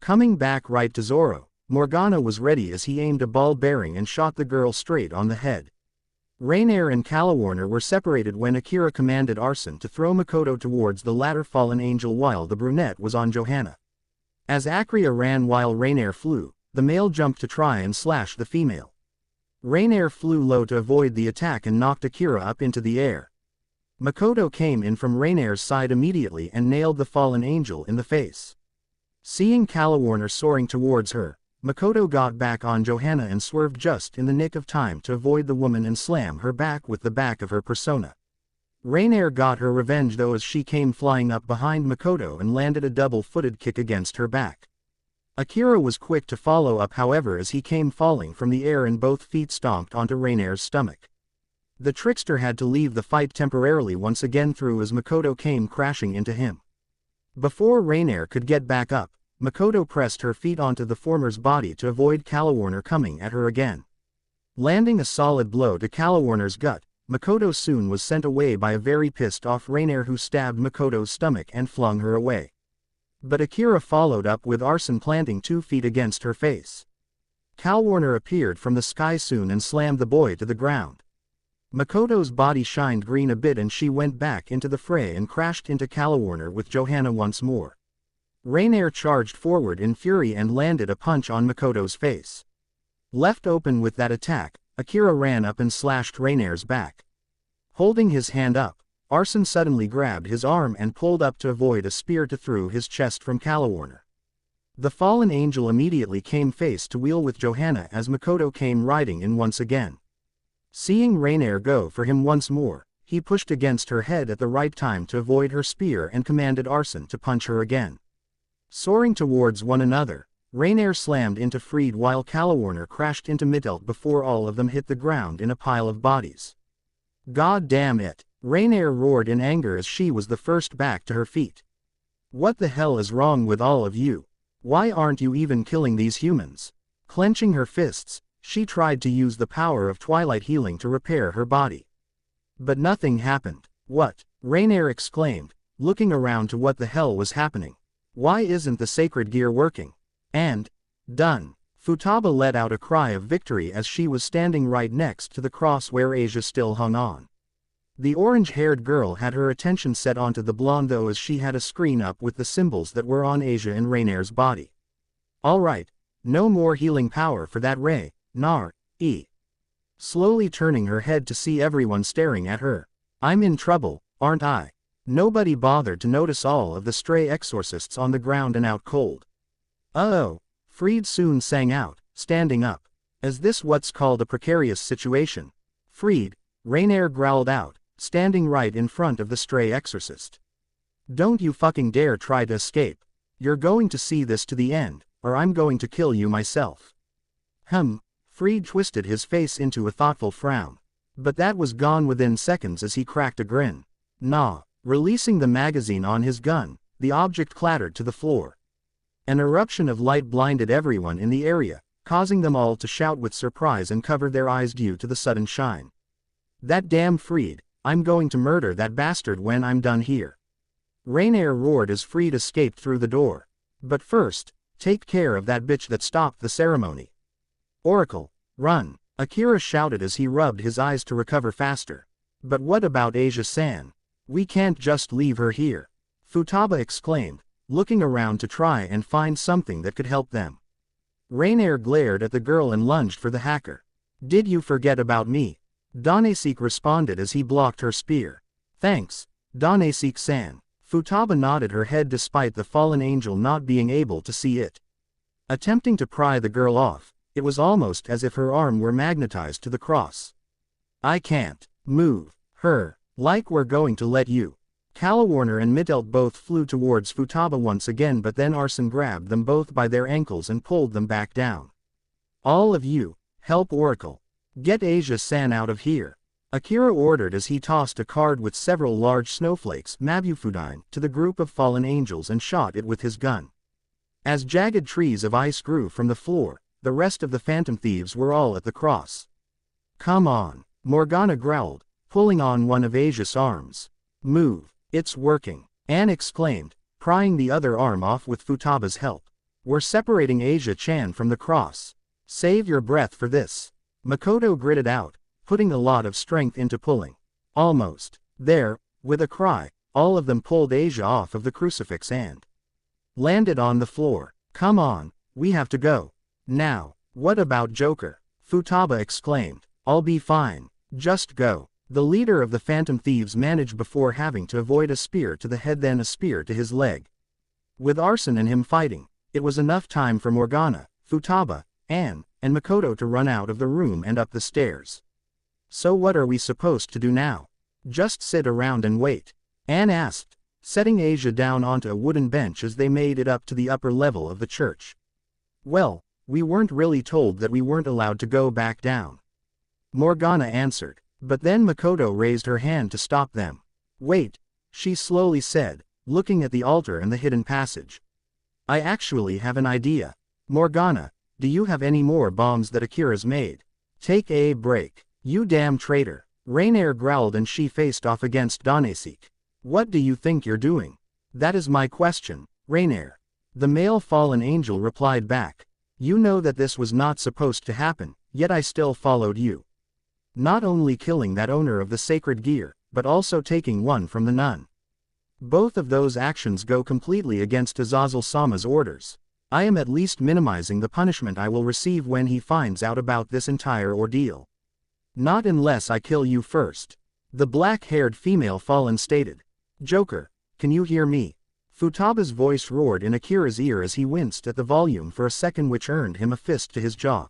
Coming back right to Zoro, Morgana was ready as he aimed a ball bearing and shot the girl straight on the head. Rainier and Calawarner were separated when Akira commanded Arson to throw Makoto towards the latter fallen angel while the brunette was on Johanna. As Akira ran while Rainier flew, the male jumped to try and slash the female. Rainier flew low to avoid the attack and knocked Akira up into the air. Makoto came in from Rainier's side immediately and nailed the fallen angel in the face. Seeing Calawarner soaring towards her, Makoto got back on Johanna and swerved just in the nick of time to avoid the woman and slam her back with the back of her persona. Rainier got her revenge though as she came flying up behind Makoto and landed a double-footed kick against her back. Akira was quick to follow up however as he came falling from the air and both feet stomped onto Rainier's stomach. The trickster had to leave the fight temporarily once again through as Makoto came crashing into him. Before Rainier could get back up, Makoto pressed her feet onto the former's body to avoid Calawarner coming at her again. Landing a solid blow to Calawarner's gut, Makoto soon was sent away by a very pissed-off Rainier who stabbed Makoto's stomach and flung her away. But Akira followed up with Arson planting 2 feet against her face. Calawarner appeared from the sky soon and slammed the boy to the ground. Makoto's body shined green a bit and she went back into the fray and crashed into Calawarner with Johanna once more. Rainier charged forward in fury and landed a punch on Makoto's face. Left open with that attack, Akira ran up and slashed Rainier's back. Holding his hand up, Arson suddenly grabbed his arm and pulled up to avoid a spear to through his chest from Calawarner. The fallen angel immediately came face to wheel with Johanna as Makoto came riding in once again. Seeing Rainier go for him once more, he pushed against her head at the right time to avoid her spear and commanded Arson to punch her again. Soaring towards one another, Rainier slammed into Fried while Calawarner crashed into Mittelt before all of them hit the ground in a pile of bodies. God damn it! Rainier roared in anger as she was the first back to her feet. What the hell is wrong with all of you? Why aren't you even killing these humans? Clenching her fists, she tried to use the power of Twilight Healing to repair her body. But nothing happened. What? Rainier exclaimed, looking around to what the hell was happening. Why isn't the sacred gear working? And, done. Futaba let out a cry of victory as she was standing right next to the cross where Asia still hung on. The orange-haired girl had her attention set onto the blonde though as she had a screen up with the symbols that were on Asia and Rainier's body. Alright, no more healing power for that Ray, Nar, E. Slowly turning her head to see everyone staring at her. I'm in trouble, aren't I? Nobody bothered to notice all of the stray exorcists on the ground and out cold. Uh-oh, Fried soon sang out, standing up. Is this what's called a precarious situation? Fried, Rainier growled out, standing right in front of the stray exorcist. Don't you fucking dare try to escape. You're going to see this to the end, or I'm going to kill you myself. Fried twisted his face into a thoughtful frown. But that was gone within seconds as he cracked a grin. Nah. Releasing the magazine on his gun, the object clattered to the floor. An eruption of light blinded everyone in the area, causing them all to shout with surprise and cover their eyes due to the sudden shine. That damn Fried, I'm going to murder that bastard when I'm done here. Rainier roared as Fried escaped through the door. But first, take care of that bitch that stopped the ceremony. Oracle, run, Akira shouted as he rubbed his eyes to recover faster. But what about Asia-san? We can't just leave her here. Futaba exclaimed, looking around to try and find something that could help them. Rainier glared at the girl and lunged for the hacker. Did you forget about me? Danesik responded as he blocked her spear. Thanks, Danesik-san. Futaba nodded her head despite the fallen angel not being able to see it. Attempting to pry the girl off, it was almost as if her arm were magnetized to the cross. I can't move her. Like we're going to let you. Calawarner and Mittelt both flew towards Futaba once again but then Arson grabbed them both by their ankles and pulled them back down. All of you, help Oracle. Get Asia-san out of here. Akira ordered as he tossed a card with several large snowflakes Mabufudine to the group of fallen angels and shot it with his gun. As jagged trees of ice grew from the floor, the rest of the phantom thieves were all at the cross. Come on, Morgana growled, pulling on one of Asia's arms. Move, it's working. Anne exclaimed, prying the other arm off with Futaba's help. We're separating Asia-chan from the cross. Save your breath for this. Makoto gritted out, putting a lot of strength into pulling. Almost. There, with a cry, all of them pulled Asia off of the crucifix and landed on the floor. Come on, we have to go. Now. What about Joker? Futaba exclaimed. I'll be fine. Just go. The leader of the Phantom Thieves managed before having to avoid a spear to the head then a spear to his leg. With Arson and him fighting, it was enough time for Morgana, Futaba, Anne, and Makoto to run out of the room and up the stairs. So what are we supposed to do now? Just sit around and wait? Anne asked, setting Asia down onto a wooden bench as they made it up to the upper level of the church. Well, we weren't really told that we weren't allowed to go back down. Morgana answered, but then Makoto raised her hand to stop them. Wait, she slowly said, looking at the altar and the hidden passage. I actually have an idea. Morgana, do you have any more bombs that Akira's made? Take a break. You damn traitor. Rainier growled and she faced off against Danesik. What do you think you're doing? That is my question, Rainier. The male fallen angel replied back. You know that this was not supposed to happen, yet I still followed you. Not only killing that owner of the sacred gear, but also taking one from the nun. Both of those actions go completely against Azazel-sama's orders. I am at least minimizing the punishment I will receive when he finds out about this entire ordeal. Not unless I kill you first. The black-haired female fallen stated. Joker, can you hear me? Futaba's voice roared in Akira's ear as he winced at the volume for a second, which earned him a fist to his jaw.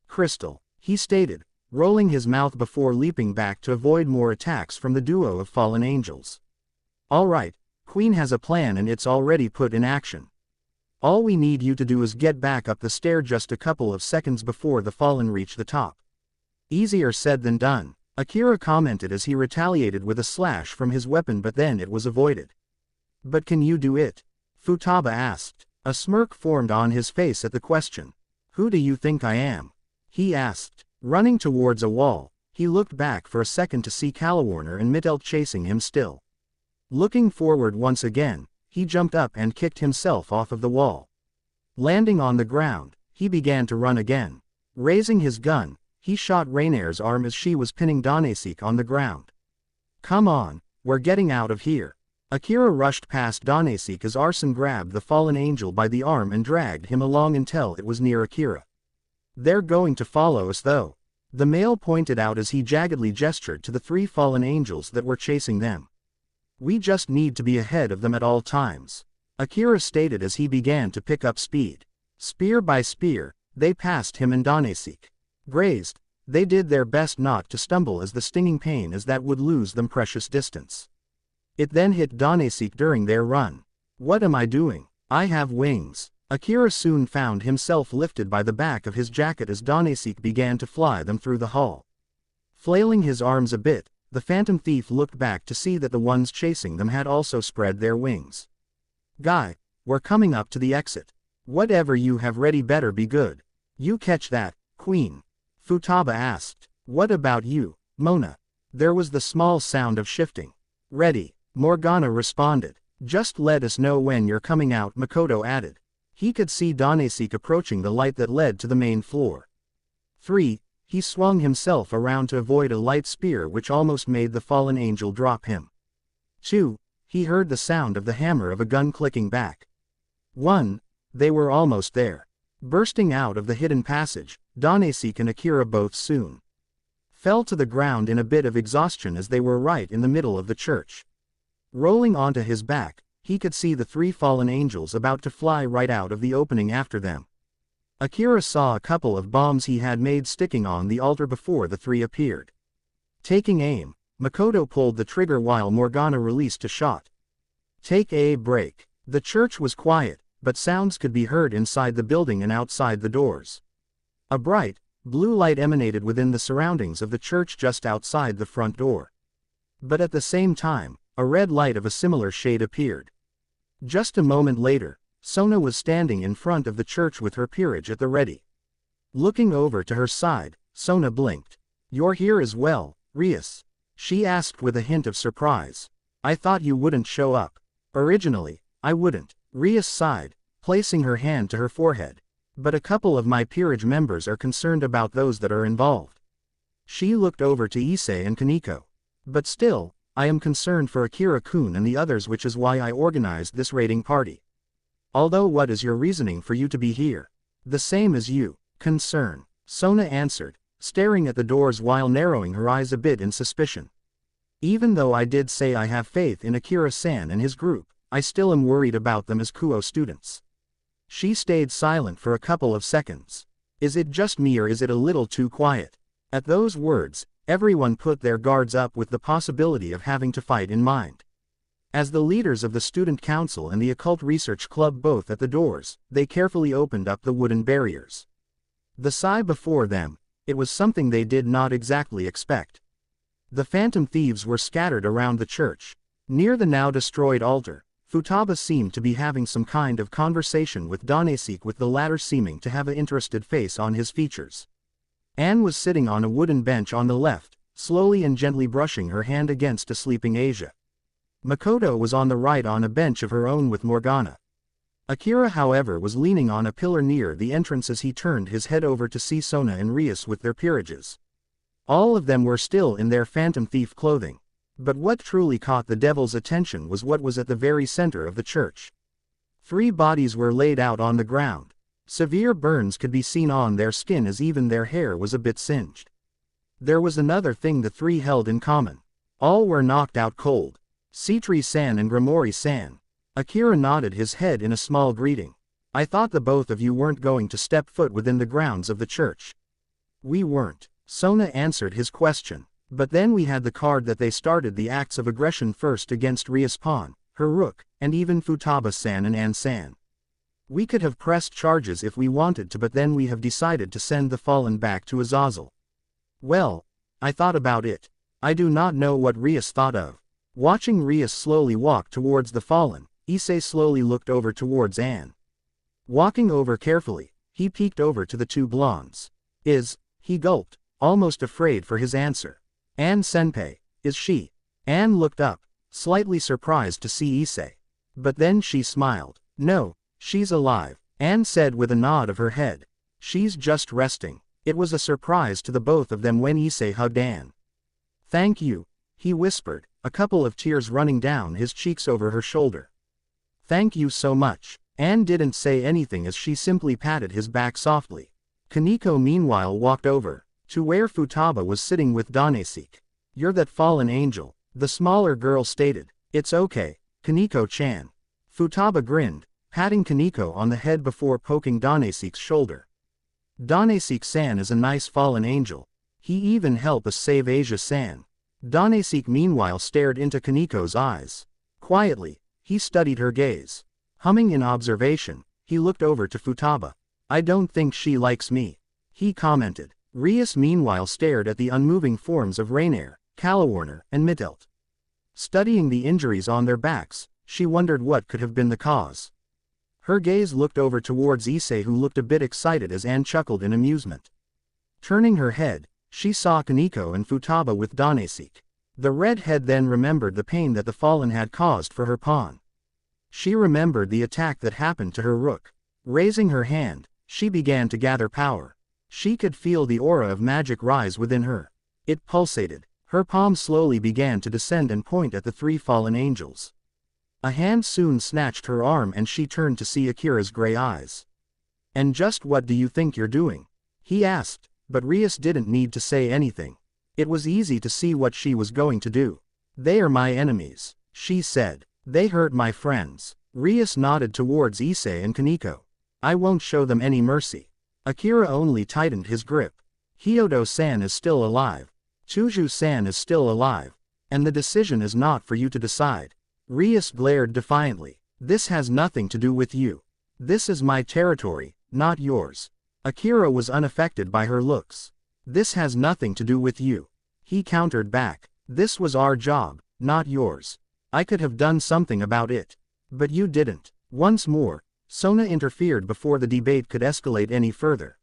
Crystal, he stated, rolling his mouth before leaping back to avoid more attacks from the duo of fallen angels. All right, Queen has a plan and it's already put in action. All we need you to do is get back up the stair just a couple of seconds before the fallen reach the top. Easier said than done, Akira commented as he retaliated with a slash from his weapon, but then it was avoided. But can you do it? Futaba asked. A smirk formed on his face at the question. Who do you think I am? He asked. Running towards a wall, he looked back for a second to see Calawarner and Mittel chasing him still. Looking forward once again, he jumped up and kicked himself off of the wall. Landing on the ground, he began to run again. Raising his gun, he shot Rainier's arm as she was pinning Danesik on the ground. Come on, we're getting out of here. Akira rushed past Danesik as Arson grabbed the fallen angel by the arm and dragged him along until it was near Akira. They're going to follow us though. The male pointed out as he jaggedly gestured to the three fallen angels that were chasing them. We just need to be ahead of them at all times, Akira stated as he began to pick up speed. Spear by spear, they passed him and Danesik. Grazed, they did their best not to stumble as the stinging pain as that would lose them precious distance. It then hit Danesik during their run. What am I doing? I have wings. Akira soon found himself lifted by the back of his jacket as Danesik began to fly them through the hall. Flailing his arms a bit, the phantom thief looked back to see that the ones chasing them had also spread their wings. Guy, we're coming up to the exit. Whatever you have ready better be good. You catch that, Queen? Futaba asked. What about you, Mona? There was the small sound of shifting. Ready, Morgana responded. Just let us know when you're coming out, Makoto added. He could see Danesik approaching the light that led to the main floor. 3. He swung himself around to avoid a light spear which almost made the fallen angel drop him. 2. He heard the sound of the hammer of a gun clicking back. 1. They were almost there. Bursting out of the hidden passage, Danesik and Akira both soon fell to the ground in a bit of exhaustion as they were right in the middle of the church. Rolling onto his back, he could see the three fallen angels about to fly right out of the opening after them. Akira saw a couple of bombs he had made sticking on the altar before the three appeared. Taking aim, Makoto pulled the trigger while Morgana released a shot. Take a break. The church was quiet, but sounds could be heard inside the building and outside the doors. A bright, blue light emanated within the surroundings of the church just outside the front door. But at the same time, a red light of a similar shade appeared. Just a moment later, Sona was standing in front of the church with her peerage at the ready. Looking over to her side, Sona blinked. You're here as well, Rias? She asked with a hint of surprise. I thought you wouldn't show up. Originally, I wouldn't. Rias sighed, placing her hand to her forehead. But a couple of my peerage members are concerned about those that are involved. She looked over to Issei and Kaneko. But still, I am concerned for Akira-kun and the others, which is why I organized this raiding party. Although what is your reasoning for you to be here? The same as you. Concern. Sona answered, staring at the doors while narrowing her eyes a bit in suspicion. Even though I did say I have faith in Akira-san and his group, I still am worried about them as Kuo students. She stayed silent for a couple of seconds. Is it just me or is it a little too quiet? At those words, everyone put their guards up with the possibility of having to fight in mind. As the leaders of the student council and the occult research club both at the doors, they carefully opened up the wooden barriers. The sigh before them, it was something they did not exactly expect. The phantom thieves were scattered around the church. Near the now destroyed altar, Futaba seemed to be having some kind of conversation with Danesik, with the latter seeming to have an interested face on his features. Anne was sitting on a wooden bench on the left, slowly and gently brushing her hand against a sleeping Asia. Makoto was on the right on a bench of her own with Morgana. Akira, however, was leaning on a pillar near the entrance as he turned his head over to see Sona and Rias with their peerages. All of them were still in their phantom thief clothing. But what truly caught the devil's attention was what was at the very center of the church. 3 bodies were laid out on the ground. Severe burns could be seen on their skin as even their hair was a bit singed. There was another thing the 3 held in common. All were knocked out cold. Citri-san and Grimori-san. Akira nodded his head in a small greeting. I thought the both of you weren't going to step foot within the grounds of the church. We weren't. Sona answered his question. But then we had the card that they started the acts of aggression first against Rias-pan, her rook, and even Futaba-san and Anne-san. We could have pressed charges if we wanted to, but then we have decided to send the fallen back to Azazel. Well, I thought about it. I do not know what Rias thought of. Watching Rias slowly walk towards the fallen, Issei slowly looked over towards Anne. Walking over carefully, he peeked over to the 2 blondes. He gulped, almost afraid for his answer. Anne senpai, is she? Anne looked up, slightly surprised to see Issei. But then she smiled. No. She's alive, Anne said with a nod of her head. She's just resting. It was a surprise to the both of them when Issei hugged Anne. Thank you, he whispered, a couple of tears running down his cheeks over her shoulder. Thank you so much. Anne didn't say anything as she simply patted his back softly. Kaneko meanwhile walked over to where Futaba was sitting with Danesik. You're that fallen angel, the smaller girl stated. It's okay, Kaneko-chan. Futaba grinned, patting Kaneko on the head before poking Danesik's shoulder. Danesik-san is a nice fallen angel. He even helped us save Asia-san. Danesik meanwhile stared into Kaneko's eyes. Quietly, he studied her gaze. Humming in observation, he looked over to Futaba. I don't think she likes me, he commented. Rias meanwhile stared at the unmoving forms of Rainier, Kalawarner, and Mittelt. Studying the injuries on their backs, she wondered what could have been the cause. Her gaze looked over towards Issei, who looked a bit excited as Anne chuckled in amusement. Turning her head, she saw Kaneko and Futaba with Danesik. The redhead then remembered the pain that the fallen had caused for her pawn. She remembered the attack that happened to her rook. Raising her hand, she began to gather power. She could feel the aura of magic rise within her. It pulsated. Her palm slowly began to descend and point at the 3 fallen angels. A hand soon snatched her arm and she turned to see Akira's gray eyes. And just what do you think you're doing? He asked, but Rias didn't need to say anything. It was easy to see what she was going to do. They are my enemies, she said. They hurt my friends. Rias nodded towards Issei and Kaneko. I won't show them any mercy. Akira only tightened his grip. Hyodo-san is still alive. Chuju-san is still alive. And the decision is not for you to decide. Rias glared defiantly. This has nothing to do with you. This is my territory, not yours. Akira was unaffected by her looks. This has nothing to do with you. He countered back. This was our job, not yours. I could have done something about it. But you didn't. Once more, Sona interfered before the debate could escalate any further.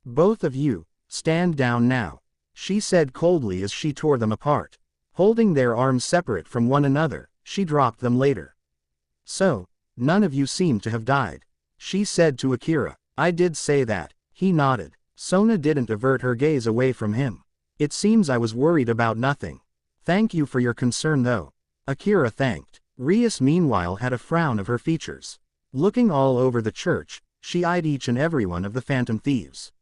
Both of you, stand down now, she said coldly as she tore them apart. Holding their arms separate from one another, she dropped them later. So, none of you seem to have died, she said to Akira. I did say that, he nodded. Sona didn't avert her gaze away from him. It seems I was worried about nothing. Thank you for your concern though. Akira thanked. Rias meanwhile had a frown of her features. Looking all over the church, she eyed each and every one of the phantom thieves.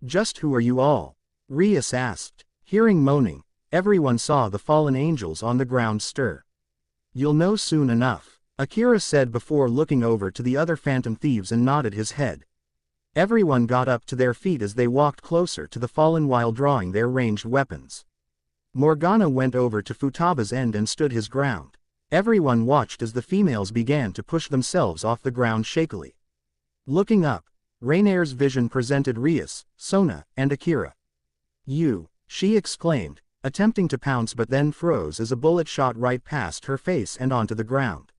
Just who are you all? Rias asked. Hearing moaning, everyone saw the fallen angels on the ground stir. You'll know soon enough, Akira said before looking over to the other phantom thieves and nodded his head. Everyone got up to their feet as they walked closer to the fallen while drawing their ranged weapons. Morgana went over to Futaba's end and stood his ground. Everyone watched as the females began to push themselves off the ground shakily. Looking up, Rainier's vision presented Rias, Sona, and Akira. You, she exclaimed, attempting to pounce but then froze as a bullet shot right past her face and onto the ground.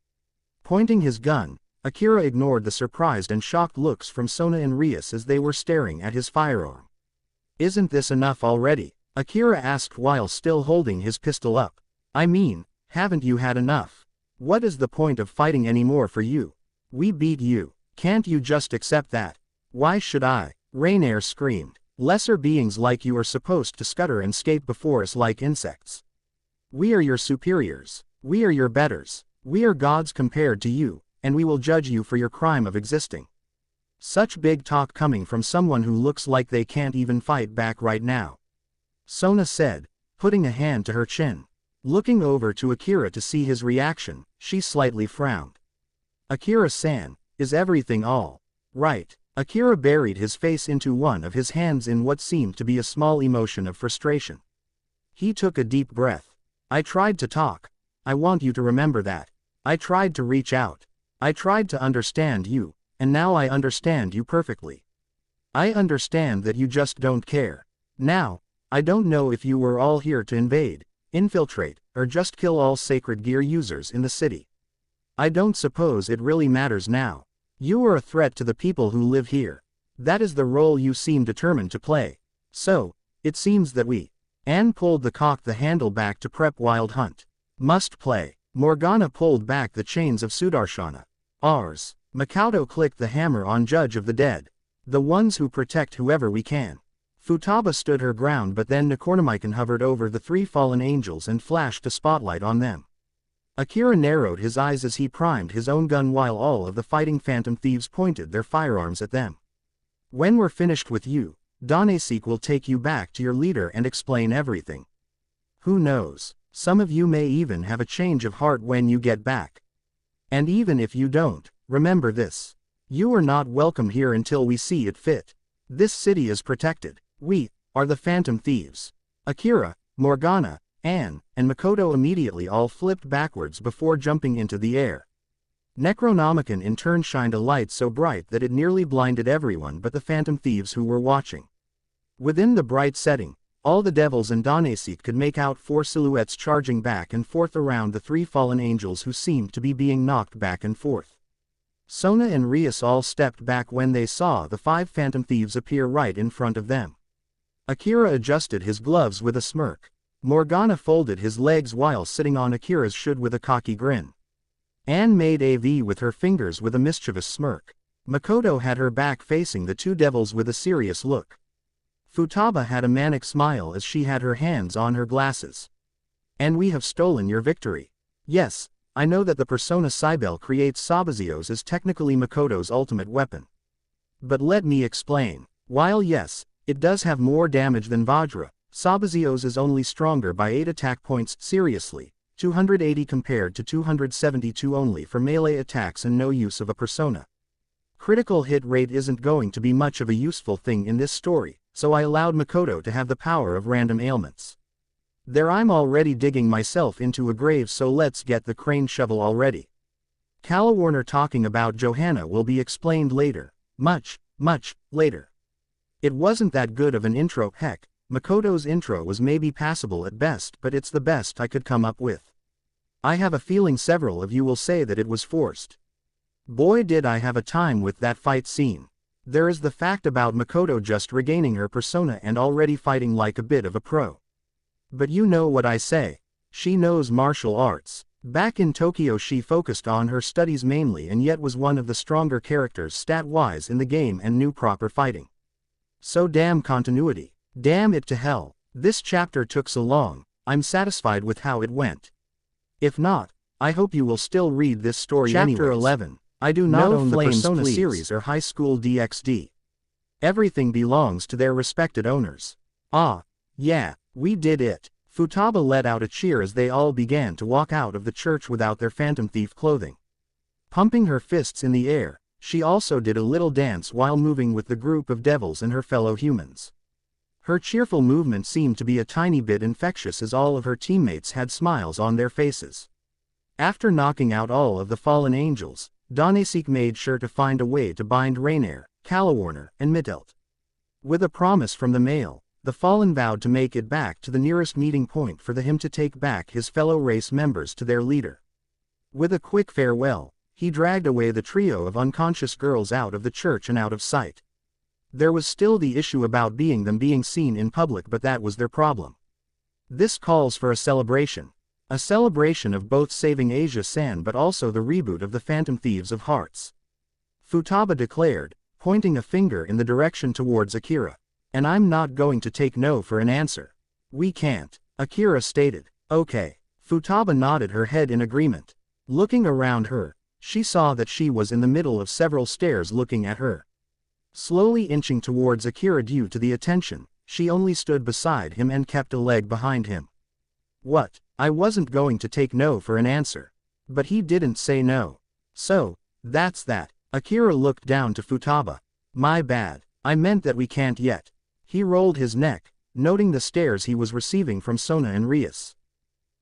Pointing his gun, Akira ignored the surprised and shocked looks from Sona and Rias as they were staring at his firearm. Isn't this enough already? Akira asked while still holding his pistol up. I mean, haven't you had enough? What is the point of fighting anymore for you? We beat you. Can't you just accept that? Why should I? Rainier screamed. Lesser beings like you are supposed to scutter and escape before us like insects. We are your superiors. We are your betters. We are gods compared to you, and we will judge you for your crime of existing. Such big talk coming from someone who looks like they can't even fight back right now. Sona said, putting a hand to her chin. Looking over to Akira to see his reaction, she slightly frowned. Akira-san, is everything all right? Akira buried his face into one of his hands in what seemed to be a small emotion of frustration. He took a deep breath. I tried to talk. I want you to remember that. I tried to reach out. I tried to understand you, and now I understand you perfectly. I understand that you just don't care. Now, I don't know if you were all here to invade, infiltrate, or just kill all sacred gear users in the city. I don't suppose it really matters now. You are a threat to the people who live here. That is the role you seem determined to play. So, it seems that we. Anne pulled the handle back to prep Wild Hunt. Must play. Morgana pulled back the chains of Sudarshana. Ours. Makoto clicked the hammer on Judge of the Dead. The ones who protect whoever we can. Futaba stood her ground but then Nakornamikan hovered over the three fallen angels and flashed a spotlight on them. Akira narrowed his eyes as he primed his own gun while all of the fighting phantom thieves pointed their firearms at them. When we're finished with you, Danesik will take you back to your leader and explain everything. Who knows, some of you may even have a change of heart when you get back. And even if you don't, remember this. You are not welcome here until we see it fit. This city is protected. We are the phantom thieves. Akira, Morgana, Anne, and Makoto immediately all flipped backwards before jumping into the air. Necronomicon in turn shined a light so bright that it nearly blinded everyone but the phantom thieves who were watching. Within the bright setting, all the devils and Danesik could make out four silhouettes charging back and forth around the three fallen angels who seemed to be being knocked back and forth. Sona and Rias all stepped back when they saw the five phantom thieves appear right in front of them. Akira adjusted his gloves with a smirk. Morgana folded his legs while sitting on Akira's should with a cocky grin. Anne made a V with her fingers with a mischievous smirk. Makoto had her back facing the two devils with a serious look. Futaba had a manic smile as she had her hands on her glasses. And we have stolen your victory. Yes, I know that the persona Cybele creates Sabazios is technically Makoto's ultimate weapon. But let me explain. While yes, it does have more damage than Vajra, Sabazios is only stronger by 8 attack points. Seriously, 280 compared to 272 only for melee attacks and no use of a persona. Critical hit rate isn't going to be much of a useful thing in this story, so I allowed Makoto to have the power of random ailments. There, I'm already digging myself into a grave, so let's get the crane shovel already. Calawarner talking about Johanna will be explained later. Much later. It wasn't that good of an intro. Heck, Makoto's intro was maybe passable at best, but it's the best I could come up with. I have a feeling several of you will say that it was forced. Boy, did I have a time with that fight scene. There is the fact about Makoto just regaining her persona and already fighting like a bit of a pro. But you know what I say. She knows martial arts. Back in Tokyo she focused on her studies mainly and yet was one of the stronger characters stat-wise in the game and knew proper fighting. So damn continuity. Damn it to hell. This chapter took so long, I'm satisfied with how it went. If not, I hope you will still read this story anyways. Chapter 11. I do not own the Persona series or High School DxD. Everything belongs to their respected owners. Ah, yeah, we did it. Futaba let out a cheer as they all began to walk out of the church without their Phantom Thief clothing. Pumping her fists in the air, she also did a little dance while moving with the group of devils and her fellow humans. Her cheerful movement seemed to be a tiny bit infectious as all of her teammates had smiles on their faces. After knocking out all of the fallen angels, Danesik made sure to find a way to bind Rainier, Kalawarner, and Mittelt. With a promise from the male, the Fallen vowed to make it back to the nearest meeting point for him to take back his fellow race members to their leader. With a quick farewell, he dragged away the trio of unconscious girls out of the church and out of sight. There was still the issue about them being seen in public, but that was their problem. This calls for a celebration. A celebration of both saving Asia-san but also the reboot of the Phantom Thieves of Hearts. Futaba declared, pointing a finger in the direction towards Akira. And I'm not going to take no for an answer. We can't, Akira stated. Okay. Futaba nodded her head in agreement. Looking around her, she saw that she was in the middle of several stairs looking at her. Slowly inching towards Akira due to the attention, she only stood beside him and kept a leg behind him. What? I wasn't going to take no for an answer. But he didn't say no. So, that's that. Akira looked down to Futaba. My bad. I meant that we can't yet. He rolled his neck, noting the stares he was receiving from Sona and Rias.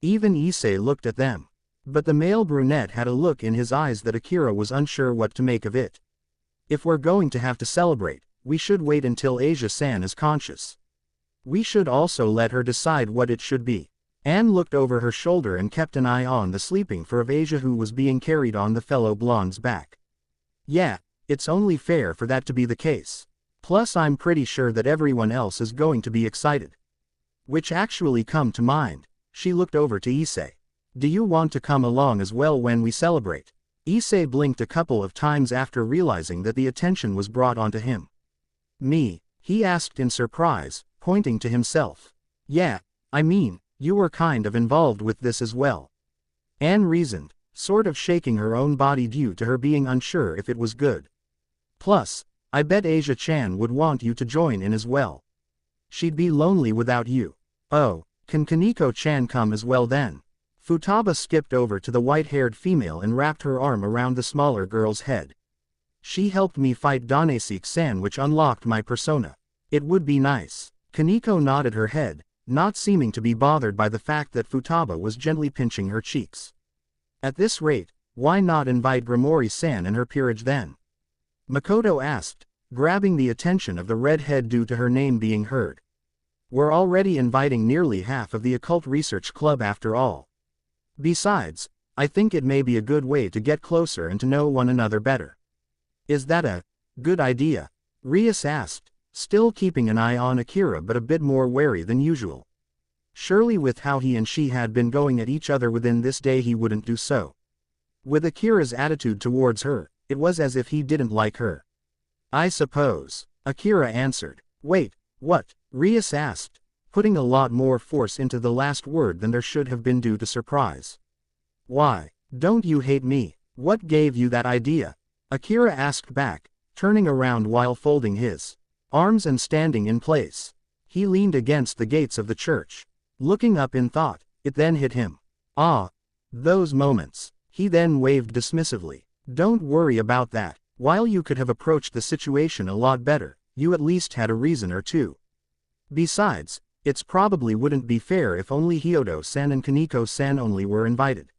Even Issei looked at them. But the male brunette had a look in his eyes that Akira was unsure what to make of it. If we're going to have to celebrate, we should wait until Asia-san is conscious. We should also let her decide what it should be. Anne looked over her shoulder and kept an eye on the sleeping fur of Asia who was being carried on the fellow blonde's back. Yeah, it's only fair for that to be the case. Plus I'm pretty sure that everyone else is going to be excited. Which actually come to mind, she looked over to Issei. Do you want to come along as well when we celebrate? Issei blinked a couple of times after realizing that the attention was brought onto him. Me? He asked in surprise, pointing to himself. Yeah, I mean, you were kind of involved with this as well. Anne reasoned, sort of shaking her own body due to her being unsure if it was good. Plus, I bet Asia-chan would want you to join in as well. She'd be lonely without you. Oh, can Kaneko-chan come as well then? Futaba skipped over to the white-haired female and wrapped her arm around the smaller girl's head. She helped me fight Danesik-san, which unlocked my persona. It would be nice. Kaneko nodded her head, not seeming to be bothered by the fact that Futaba was gently pinching her cheeks. At this rate, why not invite Grimori-san and her peerage then? Makoto asked, grabbing the attention of the redhead due to her name being heard. We're already inviting nearly half of the occult research club after all. Besides, I think it may be a good way to get closer and to know one another better. Is that a good idea? Rias asked, still keeping an eye on Akira but a bit more wary than usual. Surely with how he and she had been going at each other within this day he wouldn't do so. With Akira's attitude towards her, it was as if he didn't like her. I suppose, Akira answered. Wait, what? Rias asked, putting a lot more force into the last word than there should have been due to surprise. Why, don't you hate me? What gave you that idea? Akira asked back, turning around while folding his arms and standing in place. He leaned against the gates of the church, looking up in thought. It then hit him. Ah, those moments. He then waved dismissively. Don't worry about that. While you could have approached the situation a lot better, you at least had a reason or two. Besides, it's probably wouldn't be fair if only Hyodo-san and Kaneko-san only were invited.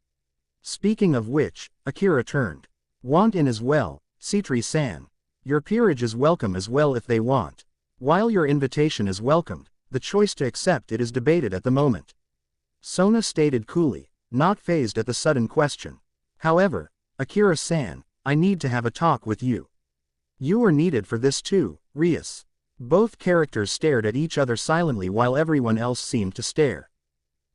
Speaking of which, Akira turned. Want in as well, Citri-san. Your peerage is welcome as well if they want. While your invitation is welcomed, the choice to accept it is debated at the moment. Sona stated coolly, not fazed at the sudden question. However, Akira-san, I need to have a talk with you. You are needed for this too, Rias. Both characters stared at each other silently while everyone else seemed to stare.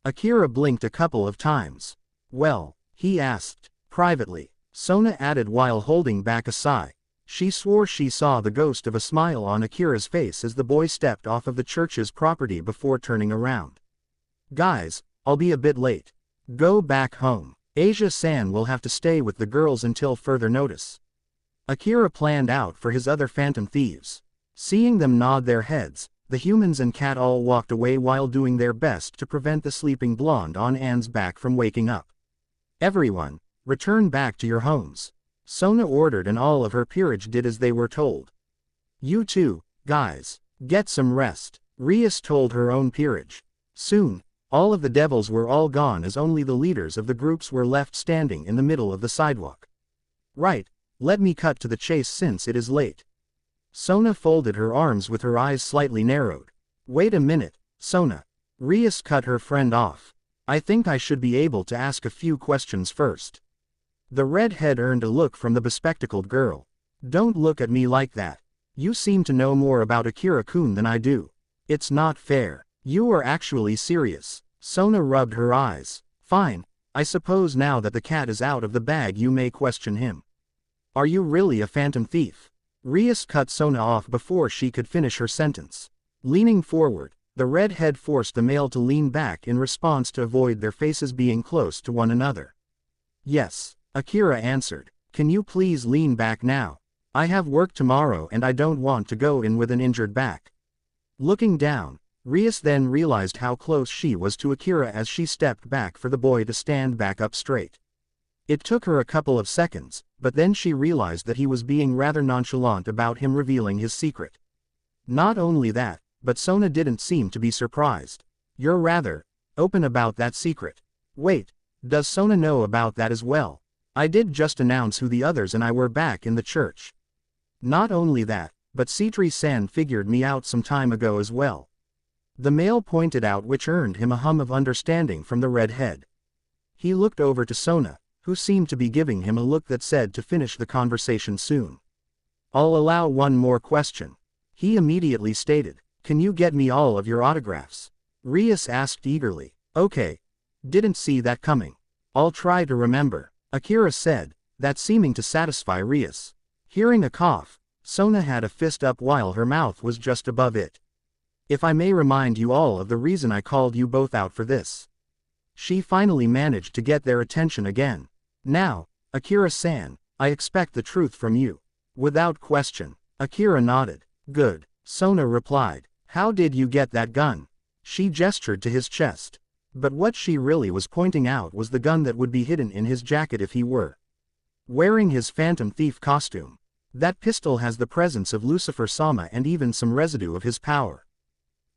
Akira blinked a couple of times. Well, he asked, privately. Sona added while holding back a sigh. She swore she saw the ghost of a smile on Akira's face as the boy stepped off of the church's property before turning around. Guys, I'll be a bit late. Go back home. Asia-san will have to stay with the girls until further notice. Akira planned out for his other phantom thieves. Seeing them nod their heads, the humans and cat all walked away while doing their best to prevent the sleeping blonde on Anne's back from waking up. Everyone, return back to your homes. Sona ordered and all of her peerage did as they were told. You too, guys, get some rest, Rias told her own peerage. Soon, all of the devils were all gone as only the leaders of the groups were left standing in the middle of the sidewalk. Right, let me cut to the chase since it is late. Sona folded her arms with her eyes slightly narrowed. Wait a minute, Sona. Rias cut her friend off. I think I should be able to ask a few questions first. The redhead earned a look from the bespectacled girl. Don't look at me like that. You seem to know more about Akira-kun than I do. It's not fair. You are actually serious. Sona rubbed her eyes. Fine, I suppose now that the cat is out of the bag you may question him. Are you really a phantom thief? Rias cut Sona off before she could finish her sentence. Leaning forward, the redhead forced the male to lean back in response to avoid their faces being close to one another. Yes, Akira answered. Can you please lean back now? I have work tomorrow and I don't want to go in with an injured back. Looking down, Rias then realized how close she was to Akira as she stepped back for the boy to stand back up straight. It took her a couple of seconds, but then she realized that he was being rather nonchalant about him revealing his secret. Not only that, but Sona didn't seem to be surprised. You're rather open about that secret. Wait, does Sona know about that as well? I did just announce who the others and I were back in the church. Not only that, but Citri-san figured me out some time ago as well. The male pointed out, which earned him a hum of understanding from the redhead. He looked over to Sona, who seemed to be giving him a look that said to finish the conversation soon. I'll allow one more question. He immediately stated, can you get me all of your autographs? Rias asked eagerly. Okay. Didn't see that coming. I'll try to remember, Akira said, that seeming to satisfy Rias. Hearing a cough, Sona had a fist up while her mouth was just above it. If I may remind you all of the reason I called you both out for this. She finally managed to get their attention again. Now, Akira-san, I expect the truth from you. Without question. Akira nodded. Good, Sona replied. How did you get that gun? She gestured to his chest. But what she really was pointing out was the gun that would be hidden in his jacket if he were wearing his phantom thief costume. That pistol has the presence of Lucifer-sama and even some residue of his power.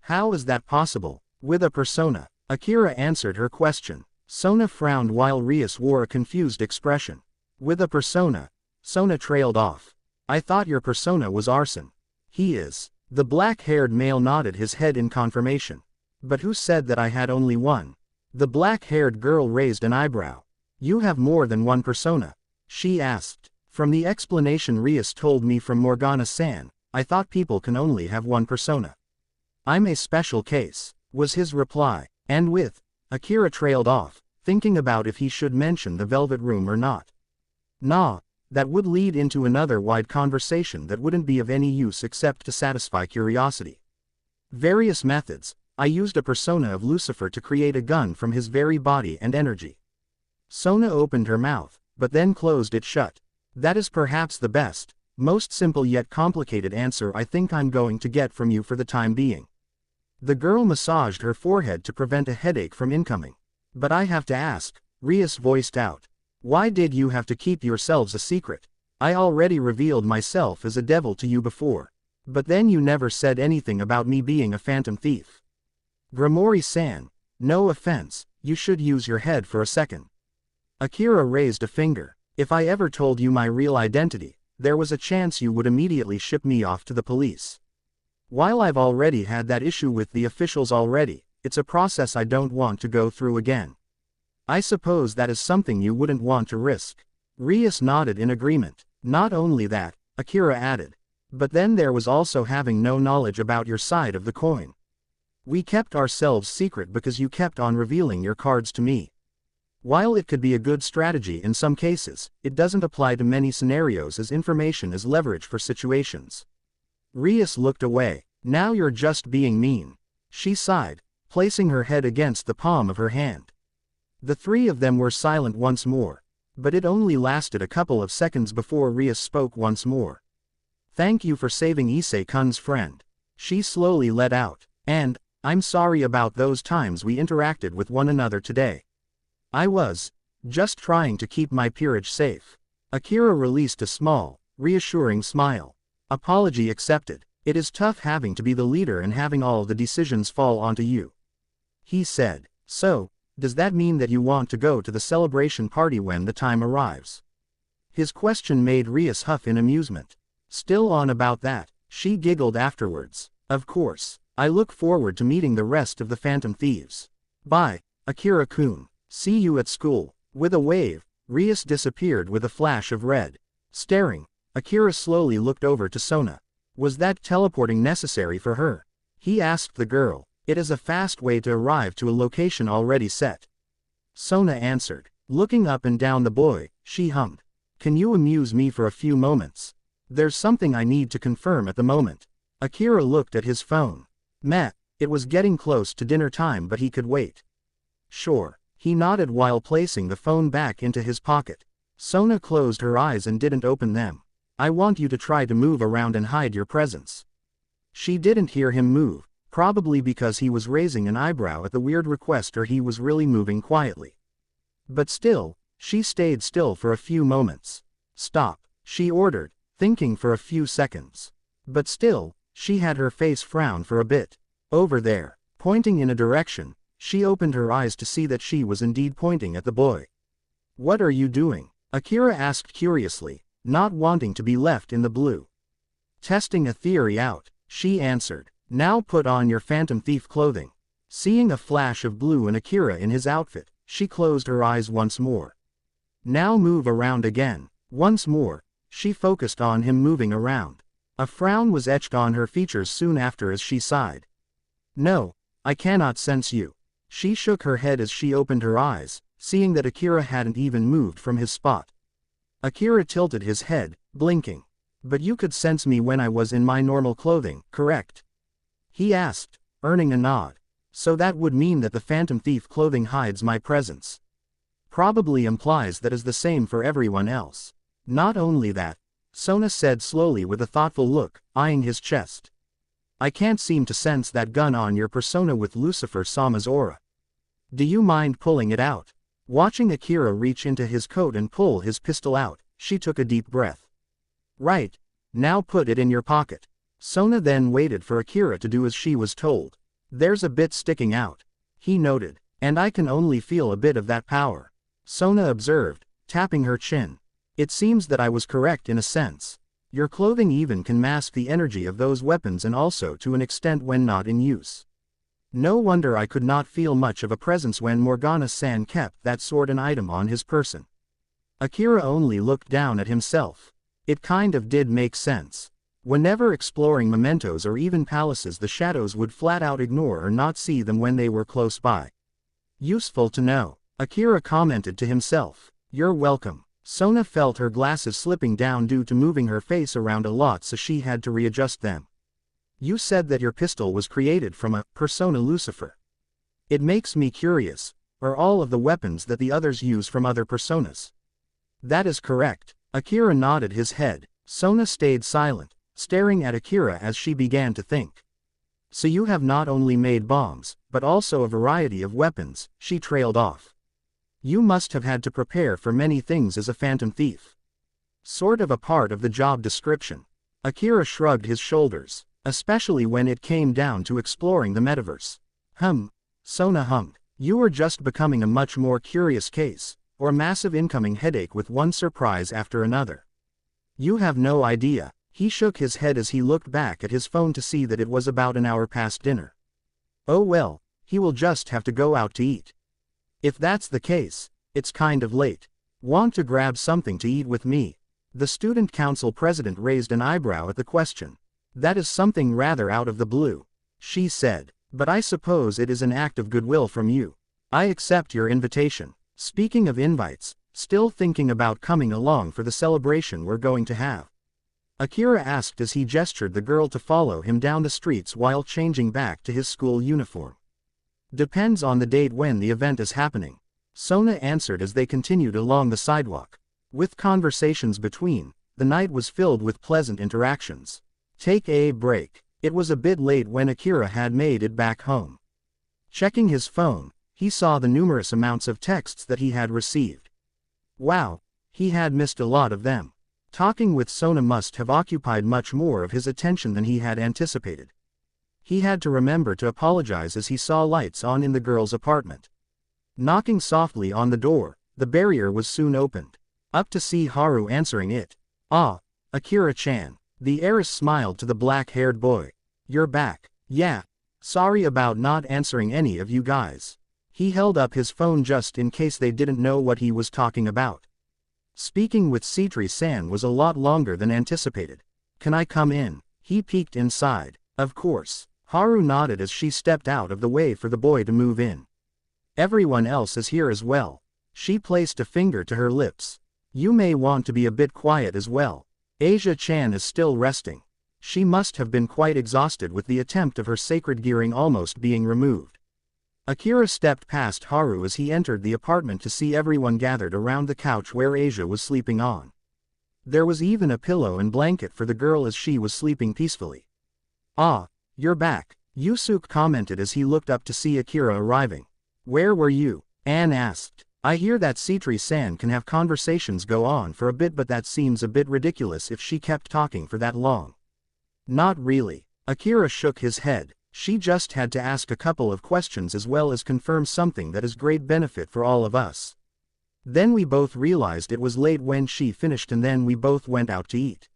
How is that possible? With a persona. Akira answered her question. Sona frowned while Rias wore a confused expression. With a persona. Sona trailed off. I thought your persona was arson. He is. The black-haired male nodded his head in confirmation. But who said that I had only one? The black-haired girl raised an eyebrow. You have more than one persona? She asked. From the explanation Rias told me from Morgana-san, I thought people can only have one persona. I'm a special case, was his reply. And with, Akira trailed off, thinking about if he should mention the Velvet Room or not. Nah, that would lead into another wide conversation that wouldn't be of any use except to satisfy curiosity. Various methods. I used a persona of Lucifer to create a gun from his very body and energy. Sona opened her mouth, but then closed it shut. That is perhaps the best, most simple yet complicated answer I think I'm going to get from you for the time being. The girl massaged her forehead to prevent a headache from incoming. But I have to ask, Rias voiced out. Why did you have to keep yourselves a secret? I already revealed myself as a devil to you before. But then you never said anything about me being a phantom thief. Grimori-san, no offense, you should use your head for a second. Akira raised a finger. If I ever told you my real identity, there was a chance you would immediately ship me off to the police. While I've already had that issue with the officials already, it's a process I don't want to go through again. I suppose that is something you wouldn't want to risk. Rias nodded in agreement. Not only that, Akira added. But then there was also having no knowledge about your side of the coin. We kept ourselves secret because you kept on revealing your cards to me. While it could be a good strategy in some cases, it doesn't apply to many scenarios as information is leverage for situations. Rias looked away. Now you're just being mean. She sighed, placing her head against the palm of her hand. The three of them were silent once more. But it only lasted a couple of seconds before Rias spoke once more. Thank you for saving Issei-kun's friend. She slowly let out. And, I'm sorry about those times we interacted with one another today. I was just trying to keep my peerage safe. Akira released a small, reassuring smile. Apology accepted. It is tough having to be the leader and having all the decisions fall onto you. He said. So, does that mean that you want to go to the celebration party when the time arrives? His question made Rias huff in amusement. Still on about that, she giggled afterwards. Of course, I look forward to meeting the rest of the Phantom Thieves. Bye, Akira-kun. See you at school. With a wave, Rias disappeared with a flash of red. Staring, Akira slowly looked over to Sona. Was that teleporting necessary for her? He asked the girl. It is a fast way to arrive to a location already set. Sona answered. Looking up and down the boy, she hummed. Can you amuse me for a few moments? There's something I need to confirm at the moment. Akira looked at his phone. Meh, it was getting close to dinner time but he could wait. Sure. He nodded while placing the phone back into his pocket. Sona closed her eyes and didn't open them. I want you to try to move around and hide your presence. She didn't hear him move, probably because he was raising an eyebrow at the weird request or he was really moving quietly. But still, she stayed still for a few moments. Stop, she ordered, thinking for a few seconds. But still, she had her face frown for a bit. Over there, pointing in a direction, she opened her eyes to see that she was indeed pointing at the boy. What are you doing? Akira asked curiously, not wanting to be left in the blue. Testing a theory out, she answered. Now put on your Phantom Thief clothing. Seeing a flash of blue in Akira in his outfit, she closed her eyes once more. Now move around again. Once more, she focused on him moving around. A frown was etched on her features soon after as she sighed. No, I cannot sense you. She shook her head as she opened her eyes, seeing that Akira hadn't even moved from his spot. Akira tilted his head, blinking. But you could sense me when I was in my normal clothing, correct? He asked, earning a nod. So that would mean that the Phantom Thief clothing hides my presence. Probably implies that is the same for everyone else. Not only that, Sona said slowly with a thoughtful look, eyeing his chest. I can't seem to sense that gun on your persona with Lucifer-sama's aura. Do you mind pulling it out? Watching Akira reach into his coat and pull his pistol out, she took a deep breath. Right. Now put it in your pocket. Sona then waited for Akira to do as she was told. There's a bit sticking out. He noted. And I can only feel a bit of that power. Sona observed, tapping her chin. It seems that I was correct in a sense. Your clothing even can mask the energy of those weapons and also to an extent when not in use. No wonder I could not feel much of a presence when Morgana-san kept that sort of item on his person. Akira only looked down at himself. It kind of did make sense. Whenever exploring mementos or even palaces, the shadows would flat out ignore or not see them when they were close by. Useful to know. Akira commented to himself. You're welcome. Sona felt her glasses slipping down due to moving her face around a lot, so she had to readjust them. You said that your pistol was created from a persona Lucifer. It makes me curious, are all of the weapons that the others use from other personas? That is correct. Akira nodded his head. Sona stayed silent, staring at Akira as she began to think. So you have not only made bombs, but also a variety of weapons, she trailed off. You must have had to prepare for many things as a Phantom Thief. Sort of a part of the job description. Akira shrugged his shoulders, especially when it came down to exploring the metaverse. Sona hummed. You are just becoming a much more curious case, or a massive incoming headache with one surprise after another. You have no idea. He shook his head as he looked back at his phone to see that it was about an hour past dinner. Oh well, he will just have to go out to eat. If that's the case, it's kind of late. Want to grab something to eat with me? The student council president raised an eyebrow at the question. That is something rather out of the blue, she said, but I suppose it is an act of goodwill from you. I accept your invitation. Speaking of invites, still thinking about coming along for the celebration we're going to have? Akira asked as he gestured the girl to follow him down the streets while changing back to his school uniform. Depends on the date when the event is happening, Sona answered as they continued along the sidewalk. With conversations between, the night was filled with pleasant interactions. Take a break. It was a bit late when Akira had made it back home. Checking his phone, he saw the numerous amounts of texts that he had received. Wow, he had missed a lot of them. Talking with Sona must have occupied much more of his attention than he had anticipated. He had to remember to apologize as he saw lights on in the girl's apartment. Knocking softly on the door, the barrier was soon opened. Up to see Haru answering it. Ah, Akira-chan. The heiress smiled to the black-haired boy. You're back. Yeah. Sorry about not answering any of you guys. He held up his phone just in case they didn't know what he was talking about. Speaking with Citri-san was a lot longer than anticipated. Can I come in? He peeked inside. Of course. Haru nodded as she stepped out of the way for the boy to move in. Everyone else is here as well. She placed a finger to her lips. You may want to be a bit quiet as well. Asia-chan is still resting. She must have been quite exhausted with the attempt of her sacred gearing almost being removed. Akira stepped past Haru as he entered the apartment to see everyone gathered around the couch where Asia was sleeping on. There was even a pillow and blanket for the girl as she was sleeping peacefully. Ah, you're back, Yusuke commented as he looked up to see Akira arriving. Where were you? Anne asked. I hear that Citri-san can have conversations go on for a bit, but that seems a bit ridiculous if she kept talking for that long. Not really. Akira shook his head. She just had to ask a couple of questions as well as confirm something that is great benefit for all of us. Then we both realized it was late when she finished and then we both went out to eat.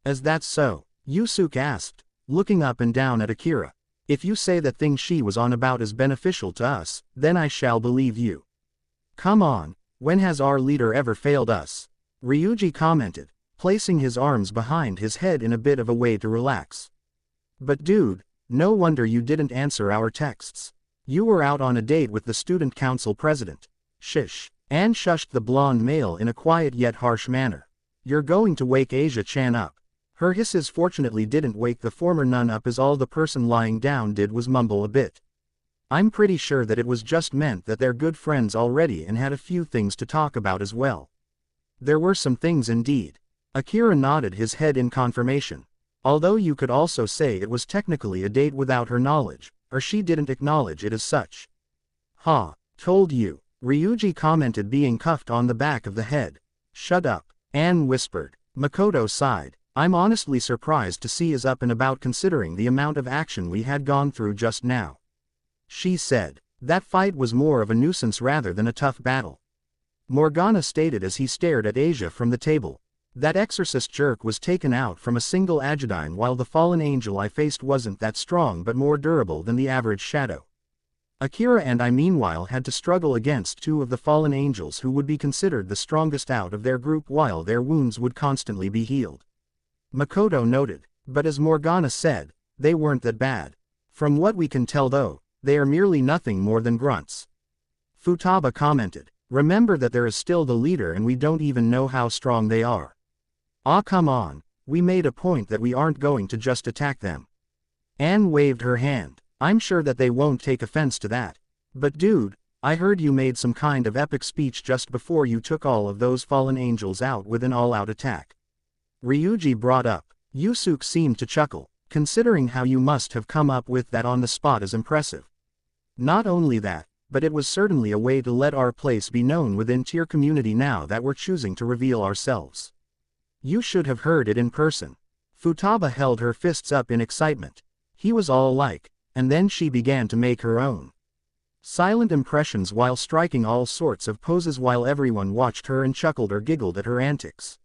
Is that so? Yusuke asked, looking up and down at Akira. If you say that thing she was on about is beneficial to us, then I shall believe you. Come on, when has our leader ever failed us? Ryuji commented, placing his arms behind his head in a bit of a way to relax. But dude, no wonder you didn't answer our texts. You were out on a date with the student council president. Shish. Anne shushed the blonde male in a quiet yet harsh manner. You're going to wake Asia-chan up. Her hisses fortunately didn't wake the former nun up as all the person lying down did was mumble a bit. I'm pretty sure that it was just meant that they're good friends already and had a few things to talk about as well. There were some things indeed. Akira nodded his head in confirmation. Although you could also say it was technically a date without her knowledge, or she didn't acknowledge it as such. Ha, told you, Ryuji commented, being cuffed on the back of the head. Shut up, Anne whispered. Makoto sighed. I'm honestly surprised to see us up and about considering the amount of action we had gone through just now. She said, that fight was more of a nuisance rather than a tough battle. Morgana stated as he stared at Asia from the table. That exorcist jerk was taken out from a single Agadine while the fallen angel I faced wasn't that strong but more durable than the average shadow. Akira and I meanwhile had to struggle against two of the fallen angels who would be considered the strongest out of their group while their wounds would constantly be healed. Makoto noted, but as Morgana said, they weren't that bad. From what we can tell though, they are merely nothing more than grunts. Futaba commented, remember that there is still the leader and we don't even know how strong they are. Ah, come on, we made a point that we aren't going to just attack them. Anne waved her hand. I'm sure that they won't take offense to that. But dude, I heard you made some kind of epic speech just before you took all of those fallen angels out with an all-out attack. Ryuji brought up. Yusuke seemed to chuckle, considering how you must have come up with that on the spot is impressive. Not only that, but it was certainly a way to let our place be known within tier community now that we're choosing to reveal ourselves. You should have heard it in person. Futaba held her fists up in excitement. He was all like, and then she began to make her own silent impressions while striking all sorts of poses while everyone watched her and chuckled or giggled at her antics.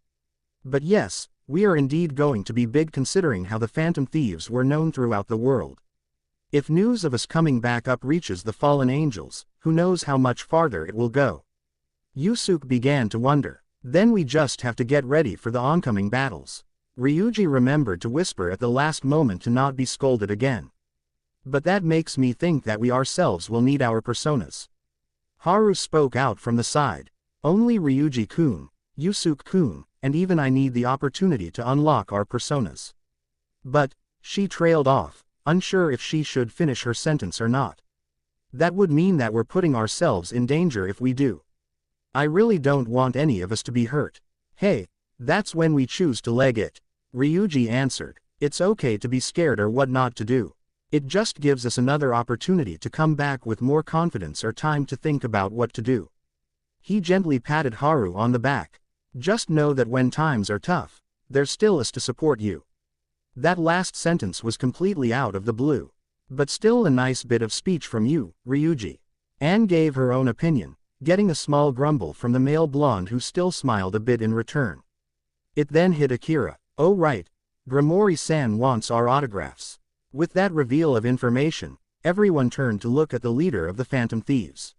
But yes, we are indeed going to be big considering how the Phantom Thieves were known throughout the world. If news of us coming back up reaches the fallen angels, who knows how much farther it will go. Yusuke began to wonder. Then we just have to get ready for the oncoming battles. Ryuji remembered to whisper at the last moment to not be scolded again. But that makes me think that we ourselves will need our personas. Haru spoke out from the side. Only Ryuji-kun, Yusuke-kun, and even I need the opportunity to unlock our personas. But, she trailed off, unsure if she should finish her sentence or not. That would mean that we're putting ourselves in danger if we do. I really don't want any of us to be hurt. Hey, that's when we choose to leg it. Ryuji answered. It's okay to be scared or what not to do. It just gives us another opportunity to come back with more confidence or time to think about what to do. He gently patted Haru on the back. Just know that when times are tough, there's still us to support you. That last sentence was completely out of the blue. But still a nice bit of speech from you, Ryuji. Anne gave her own opinion, getting a small grumble from the male blonde who still smiled a bit in return. It then hit Akira. Oh right, Grimori-san wants our autographs. With that reveal of information, everyone turned to look at the leader of the Phantom Thieves.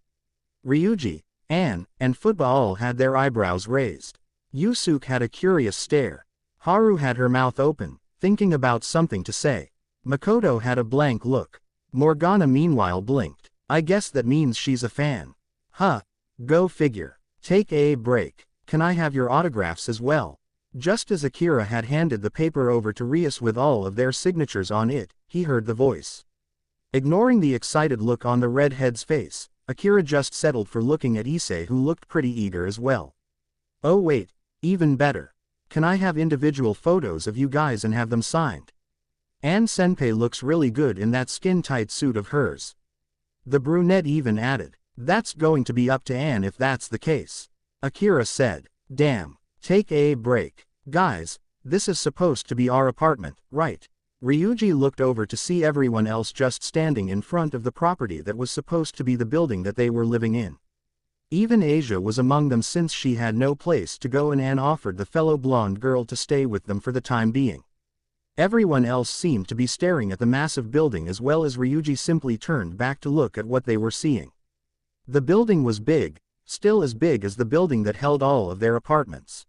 Ryuji, Anne, and Futaba all had their eyebrows raised. Yusuke had a curious stare. Haru had her mouth open, thinking about something to say. Makoto had a blank look. Morgana meanwhile blinked. I guess that means she's a fan. Huh. Go figure. Take a break. Can I have your autographs as well? Just as Akira had handed the paper over to Rias with all of their signatures on it, he heard the voice. Ignoring the excited look on the redhead's face, Akira just settled for looking at Issei, who looked pretty eager as well. Oh wait, even better. Can I have individual photos of you guys and have them signed? Anne Senpai looks really good in that skin-tight suit of hers. The brunette even added, that's going to be up to Anne if that's the case. Akira said, damn. Take a break. Guys, this is supposed to be our apartment, right? Ryuji looked over to see everyone else just standing in front of the property that was supposed to be the building that they were living in. Even Asia was among them since she had no place to go and Anne offered the fellow blonde girl to stay with them for the time being. Everyone else seemed to be staring at the massive building as well as Ryuji simply turned back to look at what they were seeing. The building was big, still as big as the building that held all of their apartments.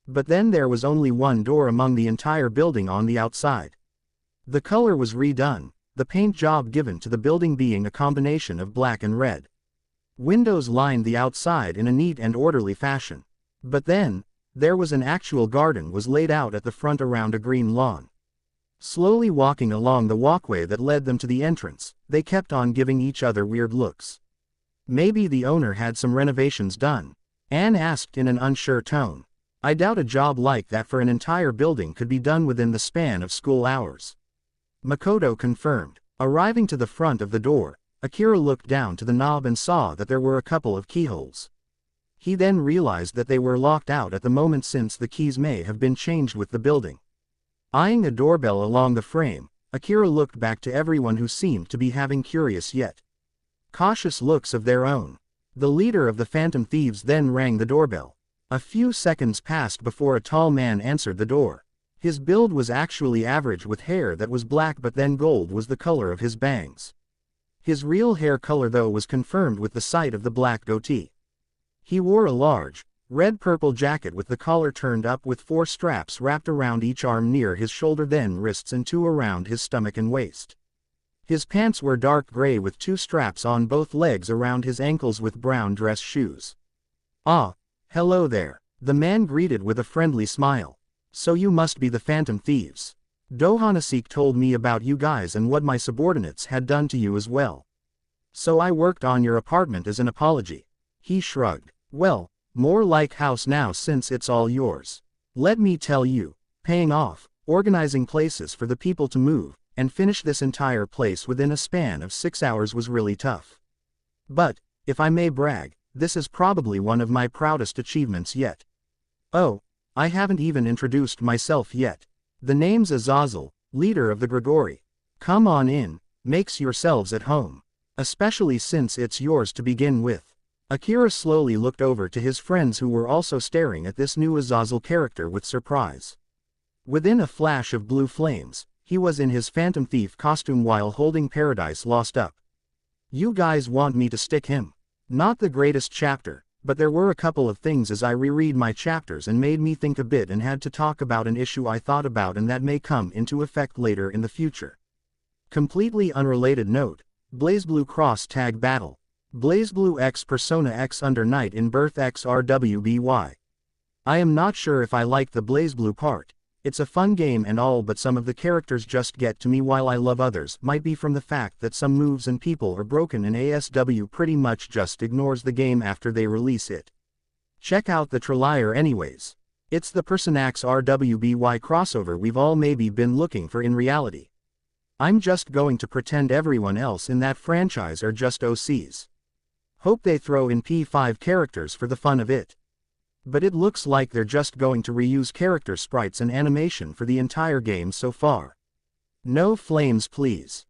But then there was only one door among the entire building on the outside. The color was redone, the paint job given to the building being a combination of black and red. Windows lined the outside in a neat and orderly fashion. But then, there was an actual garden was laid out at the front around a green lawn. Slowly walking along the walkway that led them to the entrance, they kept on giving each other weird looks. Maybe the owner had some renovations done? Anne asked in an unsure tone. I doubt a job like that for an entire building could be done within the span of school hours. Makoto confirmed. Arriving to the front of the door, Akira looked down to the knob and saw that there were a couple of keyholes. He then realized that they were locked out at the moment since the keys may have been changed with the building. Eyeing a doorbell along the frame, Akira looked back to everyone who seemed to be having curious yet cautious looks of their own. The leader of the Phantom Thieves then rang the doorbell. A few seconds passed before a tall man answered the door. His build was actually average with hair that was black, but then gold was the color of his bangs. His real hair color though was confirmed with the sight of the black goatee. He wore a large, red-purple jacket with the collar turned up with 4 straps wrapped around each arm near his shoulder, then wrists, and 2 around his stomach and waist. His pants were dark gray with 2 straps on both legs around his ankles with brown dress shoes. Ah, hello there. The man greeted with a friendly smile. So you must be the Phantom Thieves. Dohanasek told me about you guys and what my subordinates had done to you as well. So I worked on your apartment as an apology. He shrugged. Well, more like house now since it's all yours. Let me tell you, paying off, organizing places for the people to move, and finish this entire place within a span of 6 hours was really tough. But, if I may brag, this is probably one of my proudest achievements yet. Oh, I haven't even introduced myself yet. The name's Azazel, leader of the Grigori. Come on in, makes yourselves at home. Especially since it's yours to begin with. Akira slowly looked over to his friends who were also staring at this new Azazel character with surprise. Within a flash of blue flames, he was in his Phantom Thief costume while holding Paradise Lost up. You guys want me to stick him? Not the greatest chapter, but there were a couple of things as I reread my chapters and made me think a bit and had to talk about an issue I thought about and that may come into effect later in the future. Completely unrelated note, BlazBlue Cross Tag Battle. BlazBlue X Persona X Under Night in Birth X RWBY. I am not sure if I like the BlazBlue part. It's a fun game and all, but some of the characters just get to me while I love others. Might be from the fact that some moves and people are broken and ASW pretty much just ignores the game after they release it. Check out the trailer anyways. It's the Personax RWBY crossover we've all maybe been looking for in reality. I'm just going to pretend everyone else in that franchise are just OCs. Hope they throw in P5 characters for the fun of it. But it looks like they're just going to reuse character sprites and animation for the entire game so far. No flames please.